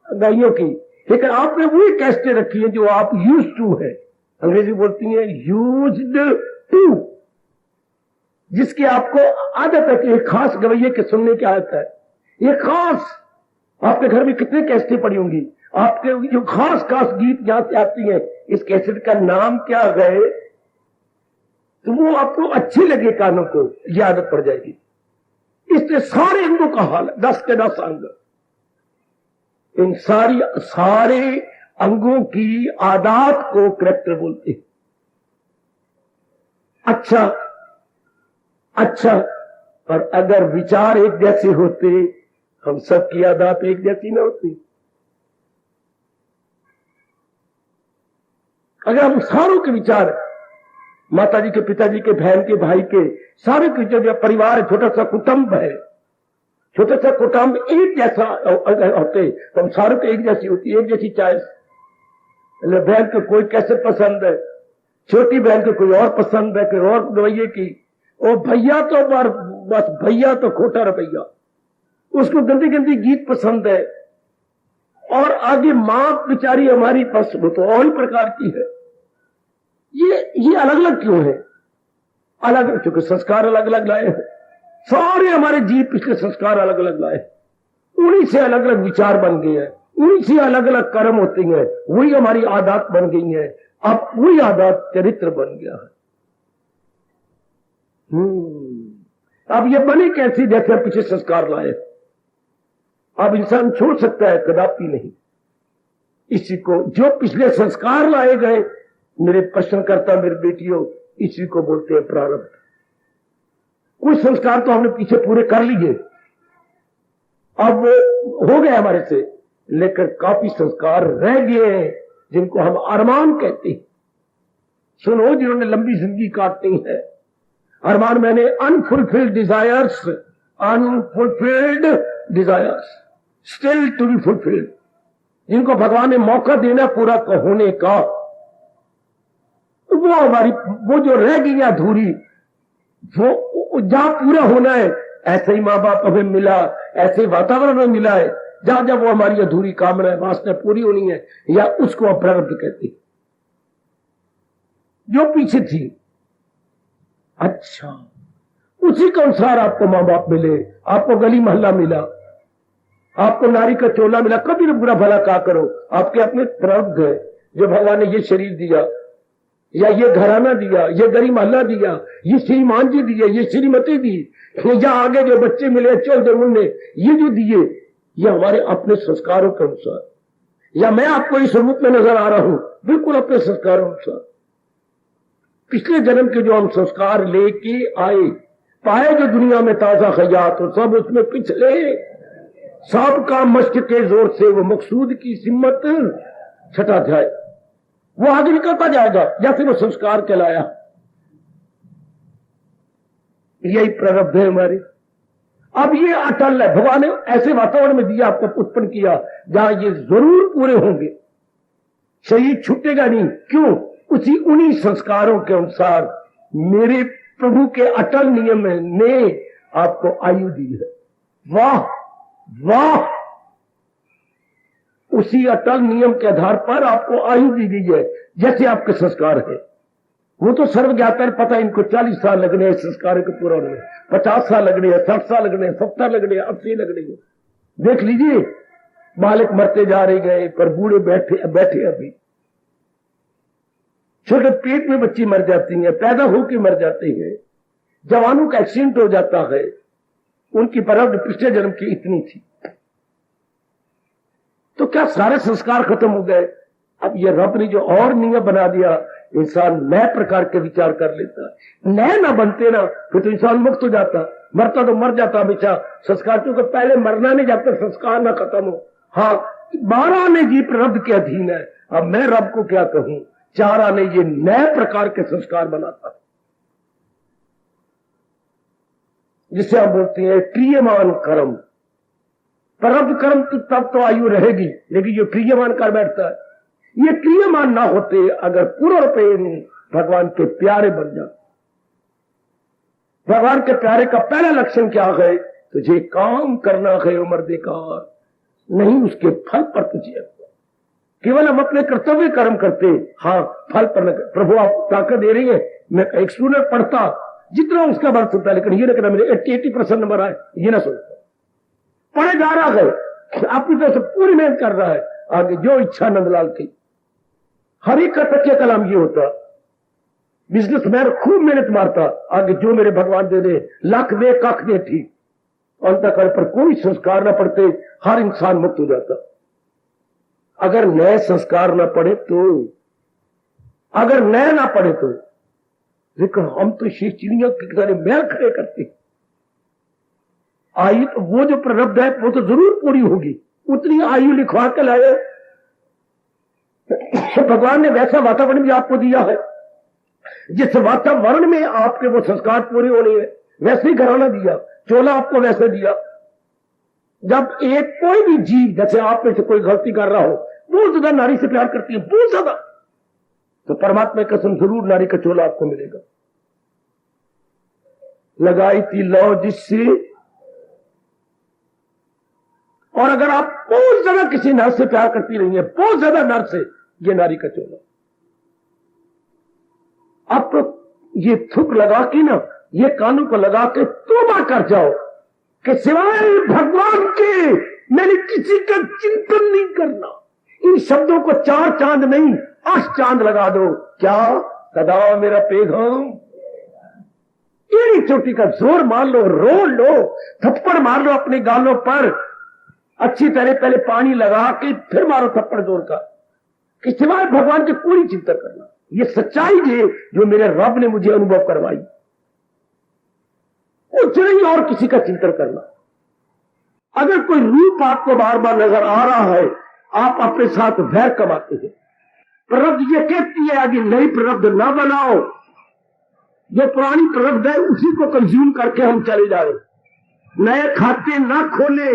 गाइयों की, लेकिन आपने वही कैसेटें रखी है जो आप यूज टू है, अंग्रेजी बोलती है यूज्ड टू, जिसकी आपको आदत है कि एक खास गवैये के सुनने की आदत है। ये खास आपके घर में कितने कैसेटें पड़ी होंगी, आपके जो खास खास गीत जहां से आती है, इस कैसेट का नाम क्या है, तो वो आपको अच्छी लगे कानों को, ये आदत पड़ जाएगी। इसलिए सारे अंगों का हाल है, 10 के 10 अंग, इन सारे अंगों की आदत को कैरेक्टर बोलते हैं। अच्छा, पर अगर विचार एक जैसे होते, हम सबकी आदत एक जैसी न होती। अगर हम सारों के विचार, माता जी के, पिताजी के, बहन के, भाई के, सारे के जो परिवार है, छोटा सा कुटुंब है, छोटा सा कुटुंब एक जैसा अगर होते तो हम सारों के एक जैसी होती, एक जैसी चॉइस, बहन को कोई कैसे पसंद है, छोटी बहन को कोई और पसंद है, कोई और रवैये की। और भैया तो बस भैया तो खोटा रवैया, उसको गंदी गंदी गीत पसंद है। और आगे मां बेचारी हमारी बस वो तो और ही प्रकार की है। ये अलग अलग क्यों है? अलग क्योंकि संस्कार अलग अलग लाए हैं। सारे हमारे जीव पिछले संस्कार अलग अलग लाए, उन्हीं से अलग अलग विचार बन गए हैं, उन्हीं से अलग अलग कर्म होती हैं, वही हमारी आदत बन गई है। अब वही आदत चरित्र बन गया है। अब ये बने कैसी? जैसे हम पीछे संस्कार लाए। अब इंसान छोड़ सकता है? कदापि नहीं। इसी को जो पिछले संस्कार लाए गए, मेरे प्रश्नकर्ता, मेरे बेटियों, इसी को बोलते हैं प्रारब्ध। कुछ संस्कार तो हमने पीछे पूरे कर लिए, अब वो हो गए हमारे से, लेकिन काफी संस्कार रह गए हैं जिनको हम अरमान कहते हैं। सुनो, जिन्होंने लंबी जिंदगी काटनी है, अरमान मैंने unfulfilled desires, unfulfilled desires still to be fulfilled, जिनको भगवान ने मौका देना पूरा होने का, वो हमारी वो जो रह गई अधूरी, वो जहां पूरा होना है, ऐसे ही मां बाप हमें मिला, ऐसे वातावरण में मिला है, जहां जब वो हमारी अधूरी कामना है, वासना पूरी होनी है, या उसको प्रारब्ध कहते हैं, जो पीछे थी। अच्छा, उसी के अनुसार आपको मां बाप मिले, आपको गली मोहल्ला मिला, आपको नारी का चोला मिला, कभी न बुरा भला कहा करो, आपके अपने प्रारब्ध है। जो भगवान ने ये शरीर दिया, या ये घराना दिया, ये गली मोहल्ला दिया, ये श्रीमान जी दिए, ये श्रीमती दी, या आगे जो बच्चे मिले चौधरी मुन्ने, ये जो दिए, ये हमारे अपने संस्कारों के अनुसार, या मैं आपको इस रूप में नजर आ रहा हूं, बिल्कुल अपने संस्कारों अनुसार। पिछले जन्म के जो हम संस्कार लेके आए, पाए जो दुनिया में ताजा खयात हो, सब उसमें पिछले सबका मश्क के जोर से वो मकसूद की सिम्मत छठा अध्याय, वो आगे निकलता जाएगा जैसे वो संस्कार कहलाया। यही प्रारब्ध है हमारे। अब ये अटल है, भगवान ने ऐसे वातावरण में दिया, आपको उत्पन्न किया जहां ये जरूर पूरे होंगे, शरीर छूटेगा नहीं। क्यों? उसी उन्हीं संस्कारों के अनुसार मेरे प्रभु के अटल नियम ने आपको आयु दी है। वाह वाह, उसी अटल नियम के आधार पर आपको आयु दी गई है, जैसे आपके संस्कार है। वो तो सर्वज्ञाता है, पता है इनको 40 साल लगने हैं संस्कार को पूरा होने में, 50 साल लगने हैं, 60 साल लगने हैं, 70 लगने हैं, 80 लगने हैं। देख लीजिए, बालक मरते जा रहे गए, पर बूढ़े बैठे अभी। छोटे पेट में बच्ची मर जाती है, पैदा होकर मर जाते हैं, जवानों का एक्सीडेंट हो जाता है। उनकी प्रारब्ध पिछले जन्म की इतनी थी, तो क्या सारे संस्कार खत्म हो गए? अब ये रब ने जो और नियम बना दिया, इंसान नए प्रकार के विचार कर लेता है। नए ना बनते ना, फिर तो इंसान मुक्त हो जाता, मरता तो मर जाता हमेशा। संस्कार क्योंकि पहले मरना नहीं, जब तक संस्कार ना खत्म हो। हाँ, 12 आने जीव रब के अधीन है। अब मैं रब को क्या कहूं, 4 आने ये नए प्रकार के संस्कार बनाता है, जिसे हम बोलते हैं क्रियमान कर्म। प्रारब्ध कर्म तब तो आयु रहेगी, लेकिन जो क्रियमान कर बैठता है, ये क्रियमान ना होते अगर पूर्ण रूपेण भगवान के प्यारे बन जाते। भगवान के प्यारे का पहला लक्षण क्या है? तुझे काम करना है उम्र देकार, नहीं उसके फल पर तुझे। केवल हम अपने कर्तव्य कर्म करते, हाँ फल पर न। प्रभु आप ताकत दे रही है, मैं एक स्टूडेंट पढ़ता जितना उसका बढ़ सकता है, लेकिन ये ना कहना मेरे 80% नंबर आए, ये ना सोचता। पढ़े जा रहा है, अपनी तरफ से पूरी मेहनत कर रहा है, आगे जो इच्छा नंदलाल की। हर एक का सच्चे कलाम ये होता, बिजनेसमैन खूब मेहनत मारता, आगे जो मेरे भगवान दे दे, लाख दे कख दे, ठीक। अंतःकरण पर कोई संस्कार न पड़ते, हर इंसान मुक्त हो जाता। अगर नए संस्कार न पड़े तो, अगर नए ना पड़े तो, लेकिन हम तो शेष चिड़िया की तरह महल खड़े करते। आयु तो वो जो प्रारब्ध है वो तो जरूर पूरी होगी, उतनी आयु लिखवा के लाए। भगवान ने वैसा वातावरण भी आपको दिया है, जिस वातावरण में आपके वो संस्कार पूरे होने हैं, वैसे ही घराना दिया, चोला आपको वैसे दिया। जब एक कोई भी जीव, जैसे आप में से कोई गलती कर रहा हो, बहुत ज्यादा नारी से प्यार करती है, बहुत ज्यादा, तो परमात्मा की कसम जरूर नारी का चोला आपको मिलेगा। लगाई थी लौ जिससे, और अगर आप बहुत ज्यादा किसी नर से प्यार करती रही है, बहुत ज्यादा नर से, ये नारी का चोला। अब तो ये थुक लगा के ना, ये कानों को लगा के तौबा कर जाओ कि सिवाय भगवान के मैंने किसी का चिंतन नहीं करना। इन शब्दों को 4 चांद नहीं 8 चांद लगा दो। क्या सदा मेरा पैगाम, एड़ी चोटी का जोर मार लो, रो लो, थप्पड़ मार लो अपने गालों पर, अच्छी तरह पहले पानी लगा के फिर मारो थप्पड़ जोर का, कि सिवाय भगवान के पूरी चिंता करना। ये सच्चाई है जो मेरे रब ने मुझे अनुभव करवाई। कुछ नहीं और किसी का चिंतन करना। अगर कोई रूप आपको बार बार नजर आ रहा है, आप अपने साथ वैर कमाते हैं। प्ररब्ध ये कहती है आगे नई प्ररब्ध ना बनाओ, जो पुरानी प्ररब्ध है उसी को कंज्यूम करके हम चले जाए, नए खाते ना खोले,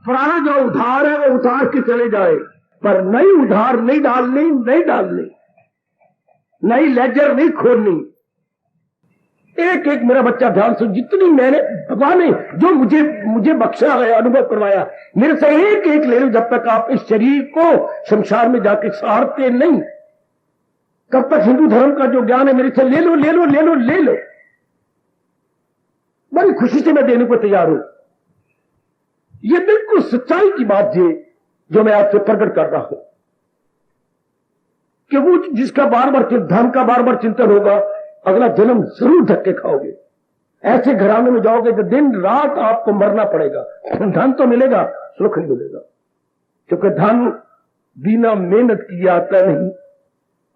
पुराना जो उधार है वो उतार के चले जाए, पर नई उधार नहीं डालनी, नहीं डालनी, नई लेजर नहीं खोलनी। एक एक मेरा बच्चा ध्यान से, जितनी मैंने भगवान ने जो मुझे बख्शा है, अनुभव करवाया, मेरे से एक एक ले लो, जब तक आप इस शरीर को शमशान में जाके सहारते नहीं, तब तक हिंदू धर्म का जो ज्ञान है मेरे से ले लो, ले लो, ले लो, ले लो। बड़ी खुशी से मैं देने को तैयार हूं। ये बिल्कुल सच्चाई की बात है जो मैं आपसे प्रकट कर रहा हूं, कि वो जिसका बार बार धर्म का बार बार चिंतन होगा, अगला जन्म जरूर धक्के खाओगे। ऐसे घराने में जाओगे तो दिन रात आपको मरना पड़ेगा। धन तो मिलेगा, सुख नहीं मिलेगा, क्योंकि धन बिना मेहनत किए आता नहीं।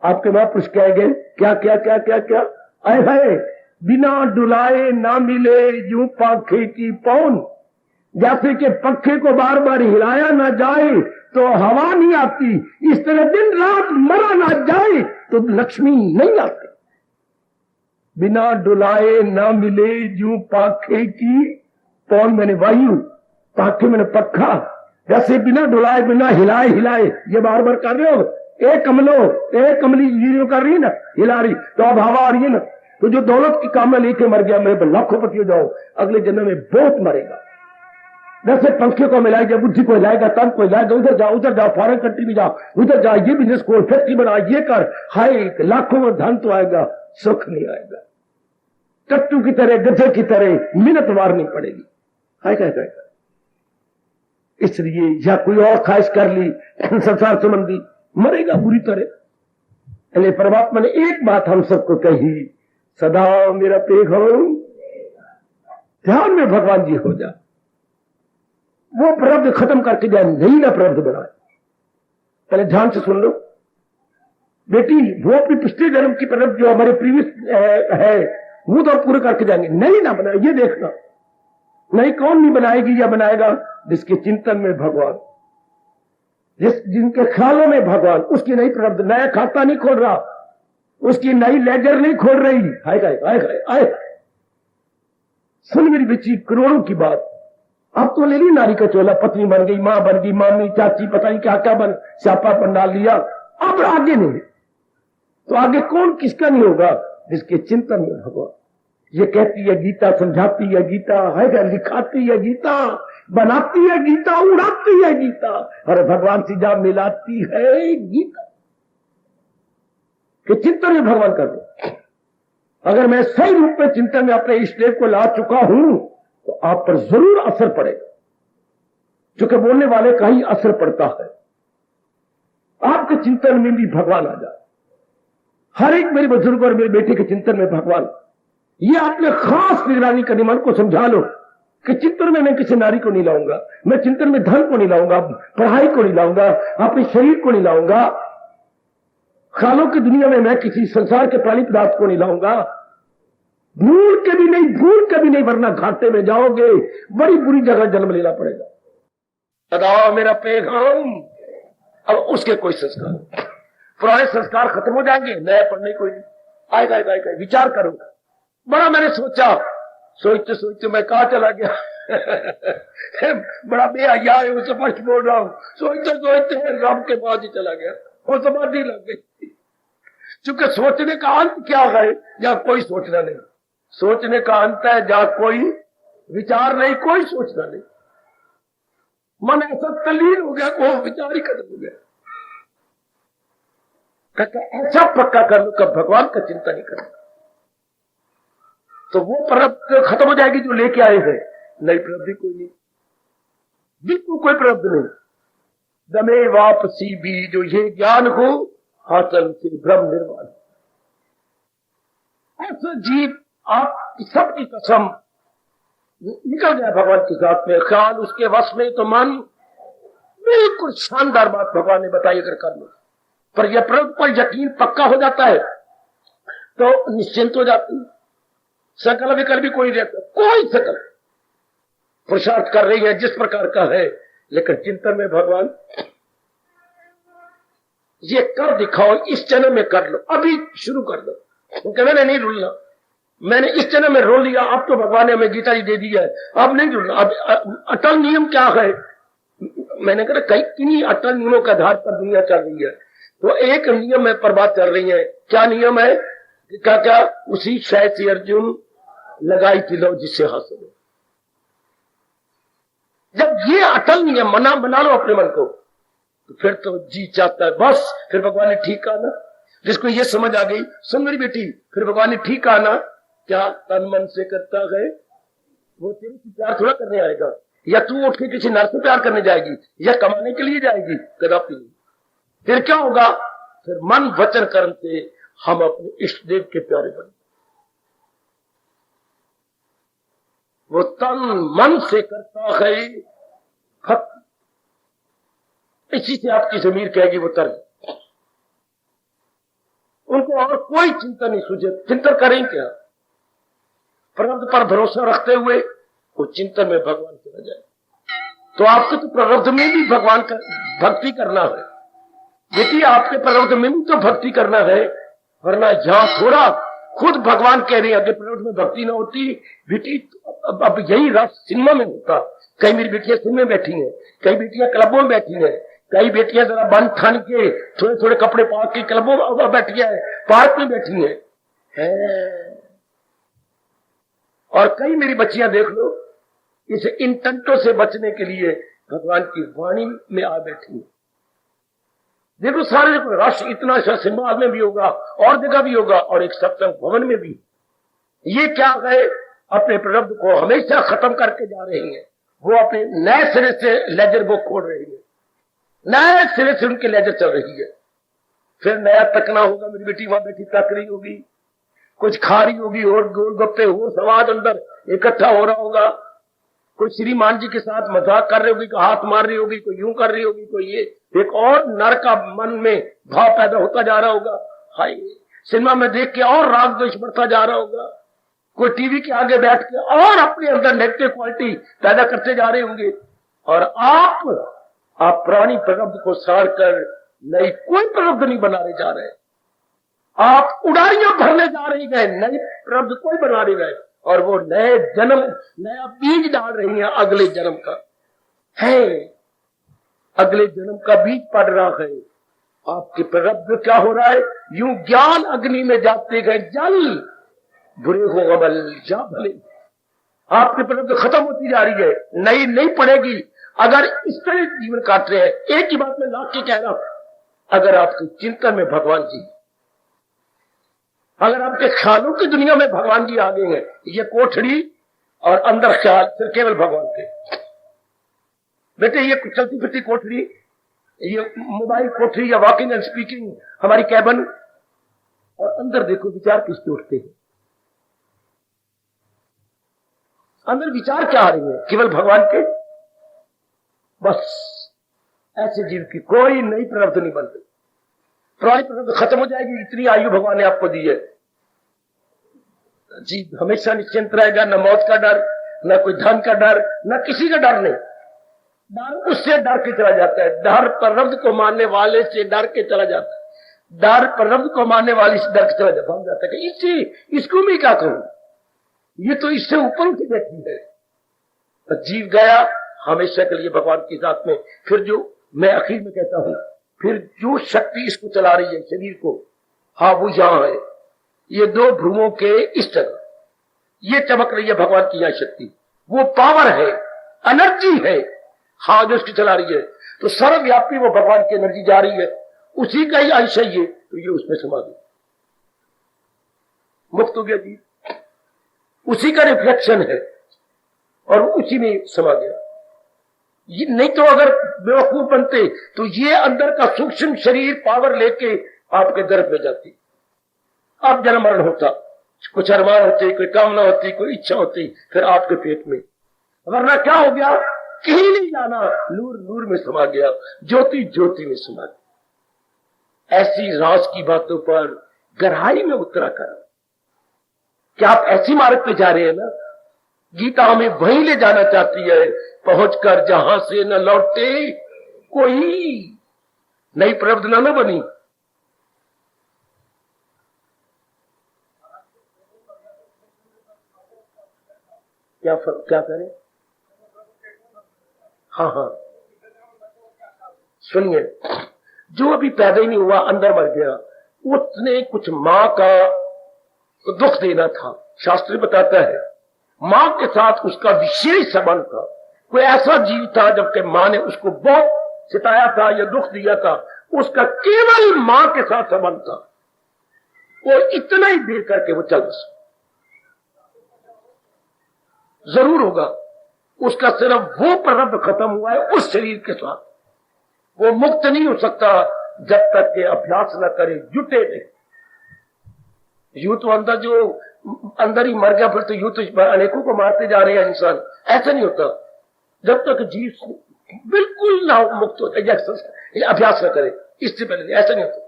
आपके महापुरुष कह गए क्या क्या क्या क्या क्या, आए है बिना डुलाए ना मिले यूं पंखे की पौन। जैसे कि पंखे को बार बार हिलाया ना जाए तो हवा नहीं आती, इस तरह दिन रात मरा ना जाए तो लक्ष्मी नहीं आती। बिना डुलाए ना मिले यूं पंखे की पौन, मैंने वायु, पंखे मैंने पक्खा, जैसे बिना डुलाए बिना हिलाए हिलाए, ये बार बार कर रहे हो, एक कमलो एक कमली ये कर रही है ना, हिला रही, तो अब हवा आ रही है ना, तो जो दौलत की कामना लेके मर गया, मेरे लाखोंपति हो जाओ, अगले जन्म में बहुत मरेगा। वैसे पंखे को मिलाएगा, बुद्धि को हिलाएगा, तन को हिलाएगा, उधर जाओ, फॉरेन कंट्री में जाओ, उधर जाओ, ये बिजनेस खोल, फैक्ट्री बना, ये कर, हाय लाखों में धन तो आएगा, सुख नहीं आएगा। टट्टू की तरह, गधे की तरह मिन्नत मारनी पड़ेगी। हाय क्या करेगा? इसलिए या कोई और ख्वाहिश कर ली संसार संबंधी, मरेगा बुरी तरह। इसलिए परमात्मा ने एक बात हम सबको कही, सदा मेरा पैगाम, ध्यान में भगवान जी हो जा, वो प्रारब्ध खत्म करके जाए, नहीं ना प्रारब्ध बनाए। पहले ध्यान से सुन लो बेटी, वो अपनी पिछले जन्म की प्रारब्ध जो हमारे प्रीवियस है वो तो पूरे करके जाएंगे, नहीं ना बनाए, ये देखना। नहीं कौन नहीं बनाएगी या बनाएगा? जिसके चिंतन में भगवान, जिनके ख्यालों में भगवान, उसकी नई प्रारब्ध, नया खाता नहीं खोल रहा, उसकी नई लेजर नहीं खोल रही। आए सुन मेरी बच्ची, करोड़ों की बात। अब तो ले ली नारी का चोला, पत्नी बन गई, मां बन गई, मामी चाची पता नहीं क्या क्या बन, स्यापा पर डाल लिया, अब आगे नहीं। तो आगे कौन किसका नहीं होगा? जिसके चिंतन में भगवान। ये कहती है गीता, समझाती है गीता, है लिखाती है गीता, बनाती है गीता, उड़ाती है गीता, और भगवान से जा मिलाती है गीता कि चिंतन में भगवान कर दो। अगर मैं सही रूप में चिंतन में अपने इष्ट देव को ला चुका हूं तो आप पर जरूर असर पड़ेगा, क्योंकि बोलने वाले का ही असर पड़ता है। आपके चिंतन में भी भगवान आ जाए। हर एक मेरे बुजुर्ग और मेरे बेटे के चिंतन में भगवान, ये आपने खास निगरानी करनी। मन को समझा लो कि चिंतन में मैं किसी नारी को नहीं लाऊंगा, मैं चिंतन में धन को नहीं लाऊंगा, पढ़ाई को नहीं लाऊंगा, अपने शरीर को नहीं लाऊंगा, ख्यालों की दुनिया में मैं किसी संसार के प्राणी पदार्थ को नहीं लाऊंगा, भूल के भी नहीं, वरना घाटे में जाओगे, बड़ी बुरी जगह जन्म लेना पड़ेगा। सदा मेरा पैगाम। अब उसके कोई संस्कार, पुराने संस्कार खत्म हो जाएंगे, नए पढ़ने कोई नहीं आएगा। विचार करूंगा। बड़ा मैंने सोचा, सोचते सोचते मैं कहां चला गया। बड़ा बेहया है, वो स्पष्ट बोल रहा हूं। सोचते सोचते रब के पास ही चला गया, वो समाधि लग गई। क्योंकि सोचने का अंत क्या है? जहां कोई सोचना नहीं। सोचने का अंत है जहां कोई विचार नहीं, कोई सोचना नहीं। मन ऐसा तल्लीन हो गया, वो विचार ही खत्म हो गया। कहता ऐसा पक्का कर लो कि भगवान का चिंता नहीं करना, तो वो प्रारब्ध खत्म हो जाएगी जो लेके आए हैं। नई प्रारब्ध कोई नहीं, बिल्कुल कोई प्रारब्ध नहीं। दमे वापसी भी जो ये ज्ञान हो हासिल से ब्रह्म निर्वाण। ऐसा जीव आप सबकी कसम निकल गया भगवान के साथ में, ख्याल उसके वश में, तो मन बिल्कुल शानदार बात भगवान ने बताई। अगर कर लो पर यह प्रभु पर यकीन पक्का हो जाता है तो निश्चिंत हो जाती है। सकल विकल भी कोई रहता, कोई सकल पुरुषार्थ कर रही है जिस प्रकार का है, लेकिन चिंतन में भगवान ये कर दिखाओ, इस जन्म में कर लो, अभी शुरू कर दो। क्योंकि मैंने नहीं रुलना, मैंने इस जन्म में रोल लिया, अब तो भगवान ने हमें गीता जी दे दी है, अब नहीं रुलना। अब अटल नियम क्या है? मैंने कहा कई किन्हीं अटल नियमों के आधार पर दुनिया चल रही है, तो एक नियम है पर बात चल रही है। क्या नियम है? क्या क्या? उसी शय से अर्जुन लगाई थी लो जिससे हासिल हो। जब ये अटल नियम बना लो अपने मन को, तो फिर तो जी चाहता है बस। फिर भगवान ने ठीक कहा ना, जिसको ये समझ आ गई, सुन मेरी बेटी, फिर भगवान ने ठीक कहा ना, क्या तन मन से करता है वो तेरे से प्यार थोड़ा करने आएगा, या तू उठ के किसी नर से प्यार करने जाएगी, या कमाने के लिए जाएगी, कदापि नहीं। फिर क्या होगा? फिर मन वचन कर्म से हम अपने इष्ट देव के प्यारे बने। वो तन मन से करता है भक्ति, इसी से आपकी जमीर कहेगी वो तर्क। उनको और कोई चिंता नहीं सूझे, चिंतन करें क्या? प्रारब्ध पर भरोसा रखते हुए वो चिंतन में भगवान चला जाए। तो आपको तो प्रारब्ध में भी भगवान का भक्ति करना है बेटी, आपके प्रारब्ध में भी तो भक्ति करना है, वरना यहां थोड़ा खुद भगवान कह रहे हैं अगर प्रारब्ध में भक्ति ना होती बेटी, अब यही रस सिनेमा में होता। कई मेरी बेटियां सिनेमा में बैठी हैं, कई बेटियां क्लबों में बैठी हैं, कई बेटियां जरा बन ठान के थोड़े थोड़े कपड़े पा के क्लबों में बैठी है, पार्क में बैठी है। और कई मेरी बच्चियां देख लो, इस इन टंटों से बचने के लिए भगवान की वाणी में आ बैठी है। देखो सारे रश इतना सिनेमा में भी होगा और जगह भी होगा, और एक सत्संग भवन में भी। ये क्या है? अपने प्रारब्ध को हमेशा खत्म करके जा रही हैं। वो अपने नए सिरे से लेजर बुक खोल रही है, नए सिरे से उनकी लेजर चल रही है। फिर नया तकना होगा, मेरी बेटी वहां बैठी तक रही होगी, कुछ खा रही होगी, और गोलगप्पे और स्वाद अंदर इकट्ठा हो रहा होगा। कोई श्रीमान जी के साथ मजाक कर रही होगी, कोई हाथ मार रही होगी, कोई यूं कर रही होगी, कोई ये। एक और नर का मन में भाव पैदा होता जा रहा होगा, हाय सिनेमा में देख के और राग द्वेष बढ़ता जा रहा होगा। कोई टीवी के आगे बैठ के और अपने अंदर नेगेटिव क्वालिटी पैदा करते जा रहे होंगे। और आप पुरानी प्रारब्ध को साड़ कर नई कोई प्रारब्ध नहीं बनाने जा रहे, आप उड़ारियां भरने जा रही गए, नई प्रारब्ध कोई बना नहीं गए। और वो नए जन्म, नया बीज डाल रही हैं अगले जन्म का है, अगले जन्म का बीज पड़ रहा है। आपके प्रारब्ध क्या हो रहा है? यूं ज्ञान अग्नि में जाते गए जल, बुरे हो अमल जा भले। आपकी प्रारब्ध खत्म होती जा रही है, नई नहीं पड़ेगी। अगर इस तरह जीवन काट रहे हैं, एक ही बात में लाख के कह रहा हूं, अगर आपके चिंतन में भगवान जी, अगर आपके ख्यालों की दुनिया में भगवान जी आ गए हैं, ये कोठड़ी और अंदर ख्याल फिर केवल भगवान के। बेटे ये चलती फिरती कोठड़ी, ये मोबाइल कोठड़ी या वॉकिंग एंड स्पीकिंग हमारी कैबन, और अंदर देखो विचार किसके उठते हैं, अंदर विचार क्या आ रही है? केवल भगवान के। बस ऐसे जीव की कोई नई प्रारब्ध नहीं बनती, पुरानी प्रारब्ध खत्म हो जाएगी। इतनी आयु भगवान ने आपको दी है, जीव हमेशा निश्चिंत रहेगा, न मौत का डर, न कोई धन का डर, न किसी का डर नहीं। डर उससे डर के चला जाता है, डर प्रारब्ध को मानने वाले से डर के चला जाता है, डर प्रारब्ध को मानने वाले से डर के चला जाता है। इसको मैं क्या कहूं, ये तो इससे ऊपर उठ बैठी है। जीव गया हमेशा के लिए भगवान की जात में। फिर जो मैं आखिर में कहता हूं, फिर जो शक्ति इसको चला रही है शरीर को, हाँ वो यहां है, ये दो भ्रूमों के इस जगह ये चमक रही है भगवान की यहां शक्ति, वो पावर है, एनर्जी है, हाँ जो उसकी चला रही है। तो सर्वव्यापी वो भगवान की एनर्जी जा रही है, उसी का ही अंश है ये, तो ये उसमें समा गया, मुक्त हो गया जी, उसी का रिफ्लेक्शन है और उसी में समा गया। ये नहीं तो अगर बेवकूफ बनते तो ये अंदर का सूक्ष्म शरीर पावर लेके आपके गर्भ में जाती, अब जन्म मरण होता, कुछ अरमान होते, कोई कामना होती, कोई इच्छा होती, फिर आपके पेट में। वरना क्या हो गया, कहीं नहीं जाना, नूर नूर में समा गया, ज्योति ज्योति में समा गया। ऐसी राज की बातों पर गहराई में उतरा कर, क्या आप ऐसी मार्ग पे जा रहे हैं ना, गीता हमें वहीं ले जाना चाहती है, पहुंचकर जहां से न लौटे कोई, नई प्रबंध न बनी। क्या करें? हाँ, सुनिए, जो अभी पैदा ही नहीं हुआ अंदर मर गया, उसने कुछ मां का दुख देना था। शास्त्र बताता है मां के साथ उसका विशेष संबंध था। कोई ऐसा जीव था जबकि मां ने उसको बहुत सिताया था या दुख दिया था, उसका केवल मां के साथ संबंध था, वो इतना ही दे करके वो चल बसा। जरूर होगा, उसका सिर्फ वो प्रारब्ध खत्म हुआ है उस शरीर के साथ, वो मुक्त नहीं हो सकता जब तक के अभ्यास न करे, जुटे नहीं। यूं तो अंदर ही मर गया, फिर तो यूं तो अनेकों को मारते जा रहे हैं इंसान, ऐसा नहीं होता जब तक जीव बिल्कुल ना मुक्त होता, अभ्यास न करे, इससे पहले ऐसा नहीं होता।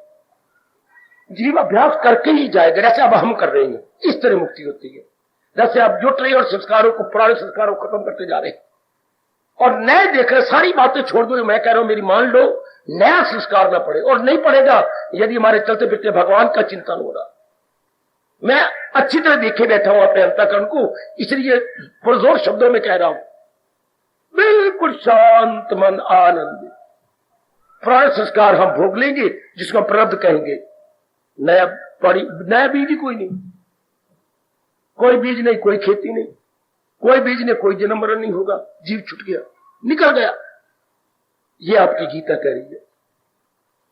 जीव अभ्यास करके ही जाएगा, जैसे अब हम कर रहे हैं, इस तरह मुक्ति होती है। जैसे आप जुट रहे और संस्कारों को, पुराने संस्कारों को खत्म करते जा रहे हैं और नए देख रहे, सारी बातें छोड़ दो, मैं कह रहा हूं मेरी मान लो, नया संस्कार ना पड़े, और नहीं पड़ेगा यदि हमारे चलते फिरते भगवान का चिंतन हो रहा। मैं अच्छी तरह देखे बैठा हूं अपने अंतःकरण को, इसलिए पुरजोर शब्दों में कह रहा हूं, बिल्कुल शांत मन, आनंद। पुराने संस्कार हम भोग लेंगे, जिसको प्रारब्ध कहेंगे, नया बीज ही कोई नहीं, कोई बीज नहीं, कोई खेती नहीं, कोई बीज नहीं, कोई जन्म मरण नहीं होगा, जीव छूट गया, निकल गया। ये आपकी गीता कह रही है।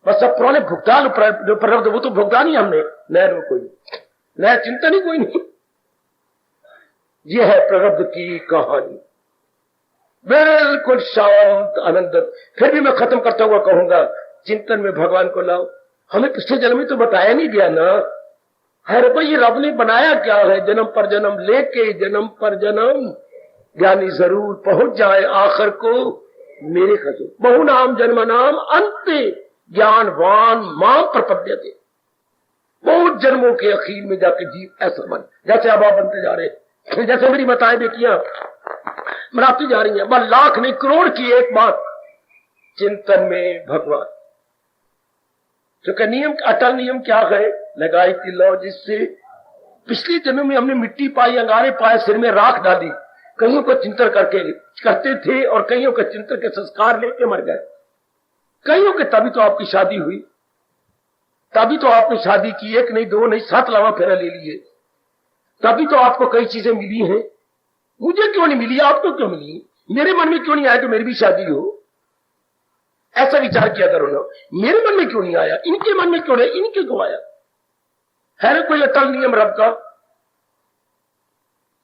बस अब पुराने भुगतान जो प्रारब्ध वो तो भुगतान ही हमने, नया में कोई नया चिंतन ही कोई नहीं। ये है प्रारब्ध की कहानी, बिल्कुल शांत आनंद। फिर भी मैं खत्म करता हुआ कहूंगा, चिंतन में भगवान को लाओ। हमें पिछले जन्म में तो बताया नहीं गया ना, है भाई ये रब ने बनाया क्या है, जन्म पर जन्म लेके जन्म पर जन्म ज्ञानी जरूर पहुंच जाए आखिर को मेरे खजूर। बहु नाम जन्म नाम अंते ज्ञानवान मां प्रपद्यते। बहुत जन्मों के अखीर में जाके जीव ऐसा बन, जैसे अब आप बनते जा रहे हैं, जैसे मेरी माताएं बेटियां मनाती जा रही हैं, बस लाख नहीं करोड़ की एक बात, चिंतन में भगवान। तो नियम, अटल नियम क्या है, लगाई थी लौ जिससे पिछले जन्म में हमने मिट्टी पाई, अंगारे पाए, सिर में राख डाली, कईयों को चिंतन करते थे और कईयों के चिंतन के संस्कार लेके मर गए। कईयों के तभी तो आपकी शादी हुई, तभी तो आपने शादी की, एक नहीं दो नहीं 7 लावा फेरा ले लिए, तभी तो आपको कई चीजें मिली हैं। मुझे क्यों नहीं मिली, आपको क्यों मिली, मेरे मन में क्यों नहीं आया कि मेरी भी शादी हो? ऐसा विचार किया करो ना, मेरे मन में क्यों नहीं आया, इनके मन में क्यों नहीं, इनके क्यों आया? है ना कोई अटल नियम रब का?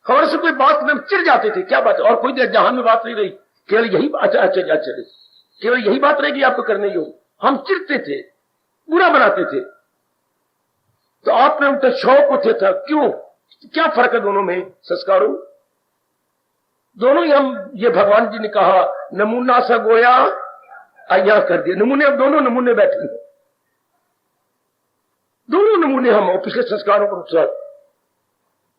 हमारे से कोई बात में चिढ़ जाते थे, क्या बात है, और कोई देर जहां में बात नहीं रही, केवल यही अच्छा केवल यही बात रहेगी आपको करने योग। हम चिढ़ते थे, बुरा बनाते थे, तो आपने उनका शौक होते था, क्यों, क्या फर्क है दोनों में संस्कारों? दोनों ही हम, ये भगवान जी ने कहा नमूना सा गोया अया कर दिया, नमूने, अब दोनों नमूने बैठे, दोनों नमूने हम पिछले संस्कारों को नुकसान।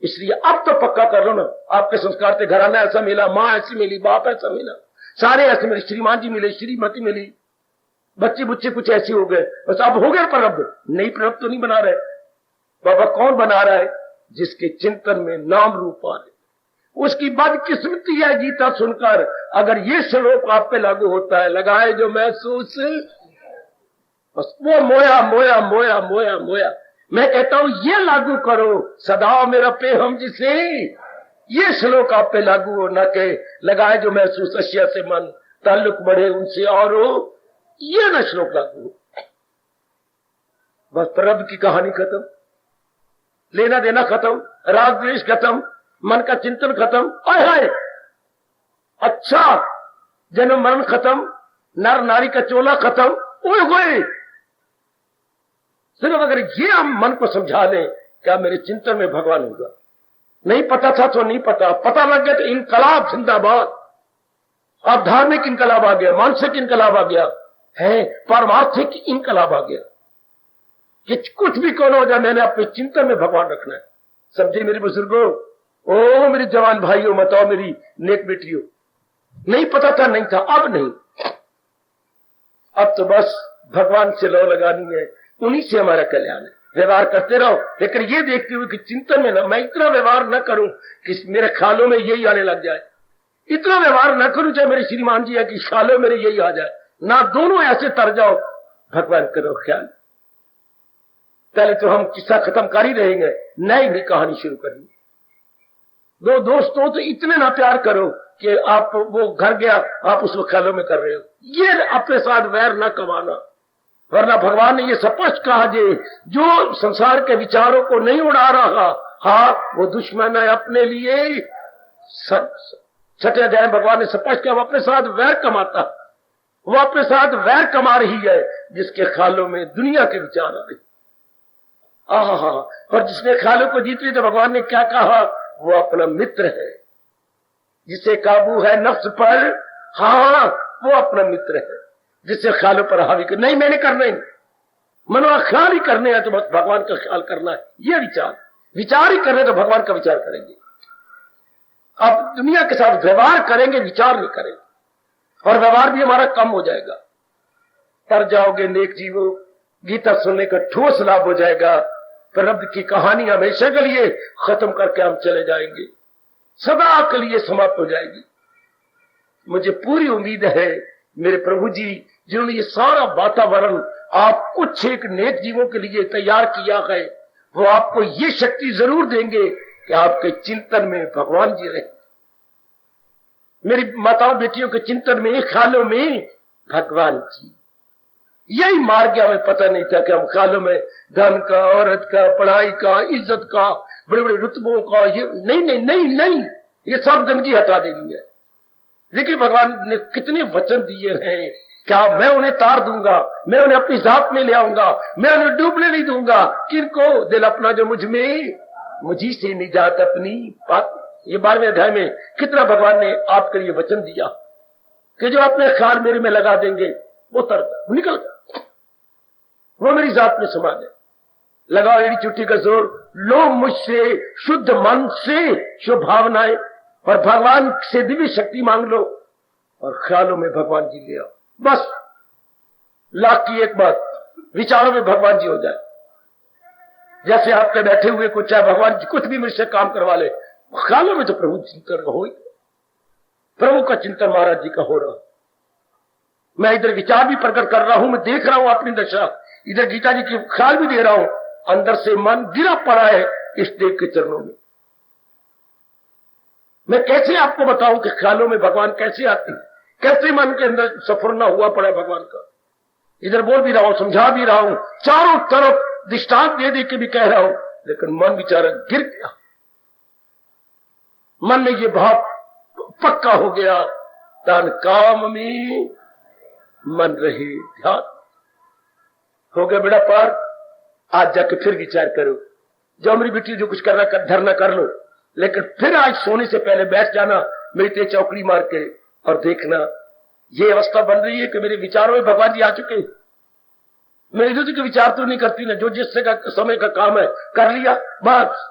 इसलिए अब तो पक्का कर लो ना, आपके संस्कार से घराना ऐसा मिला, मां ऐसी मिली, बाप ऐसा मिला, सारे ऐसे मिले, श्रीमान जी मिले, श्रीमती मिली, बच्चे बुच्चे कुछ ऐसे हो गए, बस अब हो गया प्रारब्ध। नई प्रारब्ध तो नहीं बना रहे बाबा, कौन बना रहा है? जिसके चिंतन में नाम रूप आ रहे, उसकी बदकिस्मती है गीता सुनकर। अगर ये श्लोक आप पे लागू होता है, लगाए जो महसूस, बस वो मोया मोया मोया मोया मोया। मैं कहता हूं ये लागू करो, सदा मेरा पे हम जिसे, ये श्लोक आप पे लागू हो, न के लगाए जो महसूस अशिया से मन, ताल्लुक बढ़े उनसे और हो, ये न श्लोक लागू हो। बस प्रभु की कहानी खत्म, लेना देना खत्म, राग द्वेष खत्म, मन का चिंतन खत्म। आय हाय, अच्छा, जन्म मरण खत्म, नर नारी का चोला खत्म। ओए होए, सिर्फ अगर ये हम मन को समझा लें, क्या मेरे चिंतन में भगवान होगा। नहीं पता था तो नहीं पता, पता लग गया तो इनकलाब जिंदाबाद। अब धार्मिक इनकलाब आ गया, मानसिक इनकलाब आ गया है, पारमार्थिक इनकलाब आ गया कि कुछ भी कौन हो जाए, मैंने अपने चिंतन में भगवान रखना है। समझे मेरे बुजुर्गों, ओ मेरे जवान भाइयों, बताओ मेरी नेक बेटियों, नहीं पता था, नहीं था, अब नहीं, अब तो बस भगवान से लौ लगानी है, उन्हीं से हमारा कल्याण है। व्यवहार करते रहो, लेकिन ये देखते हुए कि चिंतन में ना, मैं इतना व्यवहार न करूं कि मेरे ख्यालों में यही आने लग जाए, इतना व्यवहार न करूं चाहे मेरे श्रीमान जी है कि ख्यालों मेरे यही आ जाए ना, दोनों ऐसे तर जाओ। भगवान करो ख्याल। पहले तो हम किस्सा खत्म कर ही रहेंगे, नई कहानी शुरू करेंगे। दो दोस्तों तो इतने ना प्यार करो कि आप, वो घर गया आप उसको ख्यालों में कर रहे हो, ये अपने साथ वैर न कमाना। वरना भगवान ने ये स्पष्ट कहा, जो संसार के विचारों को नहीं उड़ा रहा, हाँ वो दुश्मन है अपने लिए। छठे अध्याय भगवान ने स्पष्ट किया, वो अपने साथ वैर कमाता, वो अपने साथ वैर कमा रही है जिसके ख्यालों में दुनिया के विचार आ रहे। और जिसने ख्यालों को जीत लिया, तो भगवान ने क्या कहा, वो अपना मित्र है, जिसे काबू है नफ्स पर, हाँ वो अपना मित्र है, जिससे ख्यालों पर हावी कर। नहीं मैंने करना ही, मनवा ख्याल ही करने हैं तो बस भगवान का ख्याल करना है। ये विचार ही करने तो भगवान का विचार करेंगे। आप दुनिया के साथ व्यवहार करेंगे, विचार नहीं करेंगे, और व्यवहार भी हमारा कम हो जाएगा। तर जाओगे नेक जीवो, गीता सुनने का ठोस लाभ हो जाएगा। प्रभु की कहानी हमेशा के लिए खत्म करके हम चले जाएंगे, सदा के लिए समाप्त हो जाएगी। मुझे पूरी उम्मीद है मेरे प्रभु जी जिन्होंने ये सारा वातावरण आप कुछ एक नेक जीवों के लिए तैयार किया है, वो आपको ये शक्ति जरूर देंगे कि आपके चिंतन में भगवान जी रहे। मेरी माताओं बेटियों के चिंतन में, ख्यालों में भगवान जी, यही मार्ग हमें पता नहीं था कि हम ख्यालों में धन का, औरत का, पढ़ाई का, इज्जत का, बड़े बड़े रुतबों का, ये नहीं नहीं नहीं नहीं, ये सब गंदगी हटा देनी है। लेकिन भगवान ने कितने वचन दिए हैं, क्या मैं उन्हें तार दूंगा, मैं उन्हें अपनी जात में ले आऊंगा, मैं उन्हें डूबने नहीं दूंगा। किनको? दिल अपना जो मुझ में, मुझी से निजात अपनी बात। ये 12वें अध्याय में कितना भगवान ने आपके लिए वचन दिया कि जो अपने ख्याल मेरे में लगा देंगे वो तर निकल, वो मेरी जात में समा गए। लगाओ एड़ी चुट्टी का जोर, लो मुझसे शुद्ध मन से शुभ भावनाएं, और भगवान से दिव्य शक्ति मांग लो, और ख्यालों में भगवान जी ले आओ। बस लाख की एक बात, विचारों में भगवान जी हो जाए। जैसे आपके बैठे हुए को चाहे भगवान जी कुछ भी मुझसे काम करवा ले, ख्यालों में तो प्रभु चिंतन हो, प्रभु का चिंतन महाराज जी का हो रहा। मैं इधर विचार भी प्रकट कर रहा हूं, मैं देख रहा हूं अपनी दशा, इधर गीता जी की ख्याल भी दे रहा हूं। अंदर से मन गिरा पड़ा है इस देव के चरणों में। मैं कैसे आपको बताऊं कि ख्यालों में भगवान कैसे आते हैं, कैसे मन के अंदर सफरना हुआ पड़ा है भगवान का। इधर बोल भी रहा हूं, समझा भी रहा हूं, चारों तरफ दृष्टांत दे दे के भी कह रहा हूं, लेकिन मन बेचारा गिर गया। मन में ये भाव पक्का हो गया, तन काम में मन रहे ध्यान। हो गया बेड़ा पार। आज जाके फिर विचार करो, जो मेरी बेटी जो कुछ करना कर, धरना कर लो, लेकिन फिर आज सोने से पहले बैठ जाना मेरी ते चौकड़ी मार के, और देखना ये अवस्था बन रही है कि मेरे विचारों में भगवान जी आ चुके। मेरी दूसरी के विचार तो नहीं करती ना, जो जिससे का समय का काम है कर लिया बस।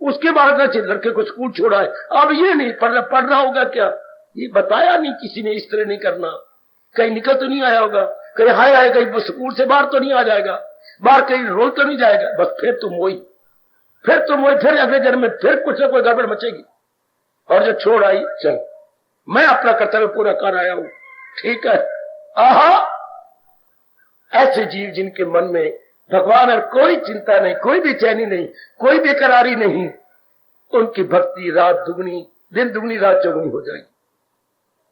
उसके बाद ना लड़के को स्कूल छोड़ा है, अब ये नहीं पढ़ना होगा क्या, ये बताया नहीं किसी ने, इस तरह नहीं करना। कहीं निकल तो नहीं आया होगा, कहीं हाय आए, कहीं स्कूल से बाहर तो नहीं आ जाएगा, बाहर कहीं रोल तो नहीं जाएगा। बस फिर तुम वही, फिर अगले जन्म में फिर कुछ ना कोई गड़बड़ मचेगी। और जो छोड़ आई, चल मैं अपना कर्तव्य पूरा कर आया हूं, ठीक है। आहा, ऐसे जीव जिनके मन में भगवान और कोई चिंता नहीं, कोई बेचैनी नहीं, कोई बेकरारी नहीं, उनकी भक्ति रात दुगनी, दिन दुगनी, रात चौगुनी हो जाएगी।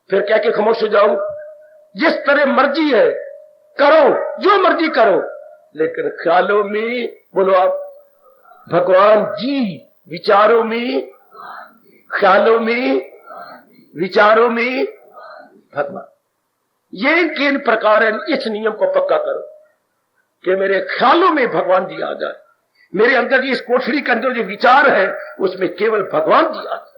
फिर कह के खामोश हो जाऊं, जिस तरह मर्जी है करो, जो मर्जी करो, लेकिन ख्यालों में, बोलो आप, भगवान जी, विचारों में, ख्यालों में, विचारों में भगवान। ये किन प्रकार है, इस नियम को पक्का करो कि मेरे ख्यालों में भगवान जी आ जाए, मेरे अंदर इस कोठरी के अंदर जो विचार है उसमें केवल भगवान जी आ जाए।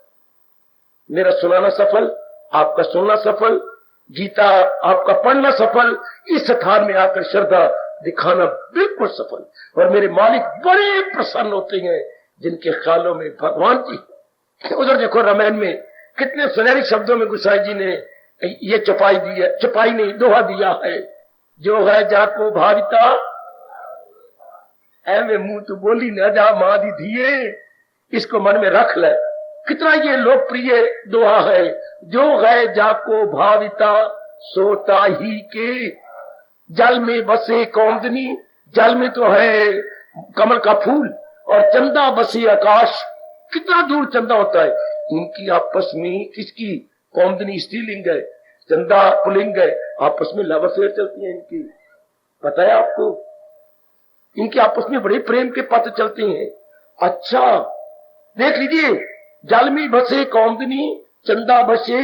मेरा सुनाना सफल, आपका सुनना सफल, गीता आपका पढ़ना सफल, इस स्थान में आकर श्रद्धा दिखाना बिल्कुल सफल। और मेरे मालिक बड़े प्रसन्न होते हैं जिनके ख्यालों में भगवान जी। उधर देखो रामायण में कितने सुनहरे शब्दों में गोसाई जी ने ये चपाई दी है, चपाई नहीं दोहा दिया है, जो है जाको भाविता ऐ मुंह तो बोली न जा मां दी दिए, इसको मन में रख ले। कितना ये लोकप्रिय दोहा है, जो है जाको भाविता सोता ही के, जल में बसे कौंदनी, जल में तो है कमल का फूल, और चंदा बसे आकाश, कितना दूर चंदा होता है। इनकी आपस में, किसकी, कौंदनी स्त्रीलिंग है, चंदा पुलिंग है, आपस में लव अफेयर चलती है इनकी, पता है आपको, इनके आपस में बड़े प्रेम के पत्र चलते हैं। अच्छा देख लीजिए, जल में बसे कौंदनी, चंदा बसे,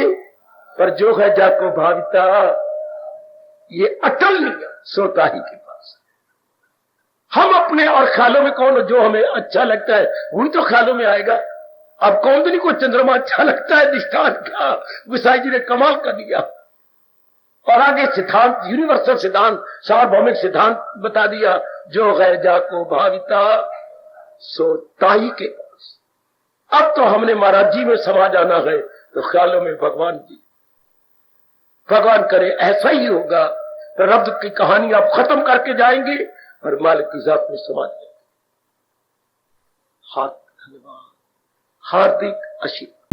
पर जो है जाको भाविता, ये अटल नहीं है, सोता ही के पास। हम अपने और ख्यालों में कौन, जो हमें अच्छा लगता है वही तो ख्यालों में आएगा। अब कौंदनी को चंद्रमा अच्छा लगता है, दृष्टांत का गोसाई जी ने कमाल कर दिया। और आगे सिद्धांत, यूनिवर्सल सिद्धांत, सार्वभौमिक सिद्धांत बता दिया, जो है जाको भाविता सोता ही के पास। अब तो हमने महाराज जी में समा जाना है, तो ख्यालों में भगवान जी। भगवान करे ऐसा ही होगा, तो रब की कहानी आप खत्म करके जाएंगे और मालिक की जात में समा जाएंगे। हार्दिक आशीर्वाद।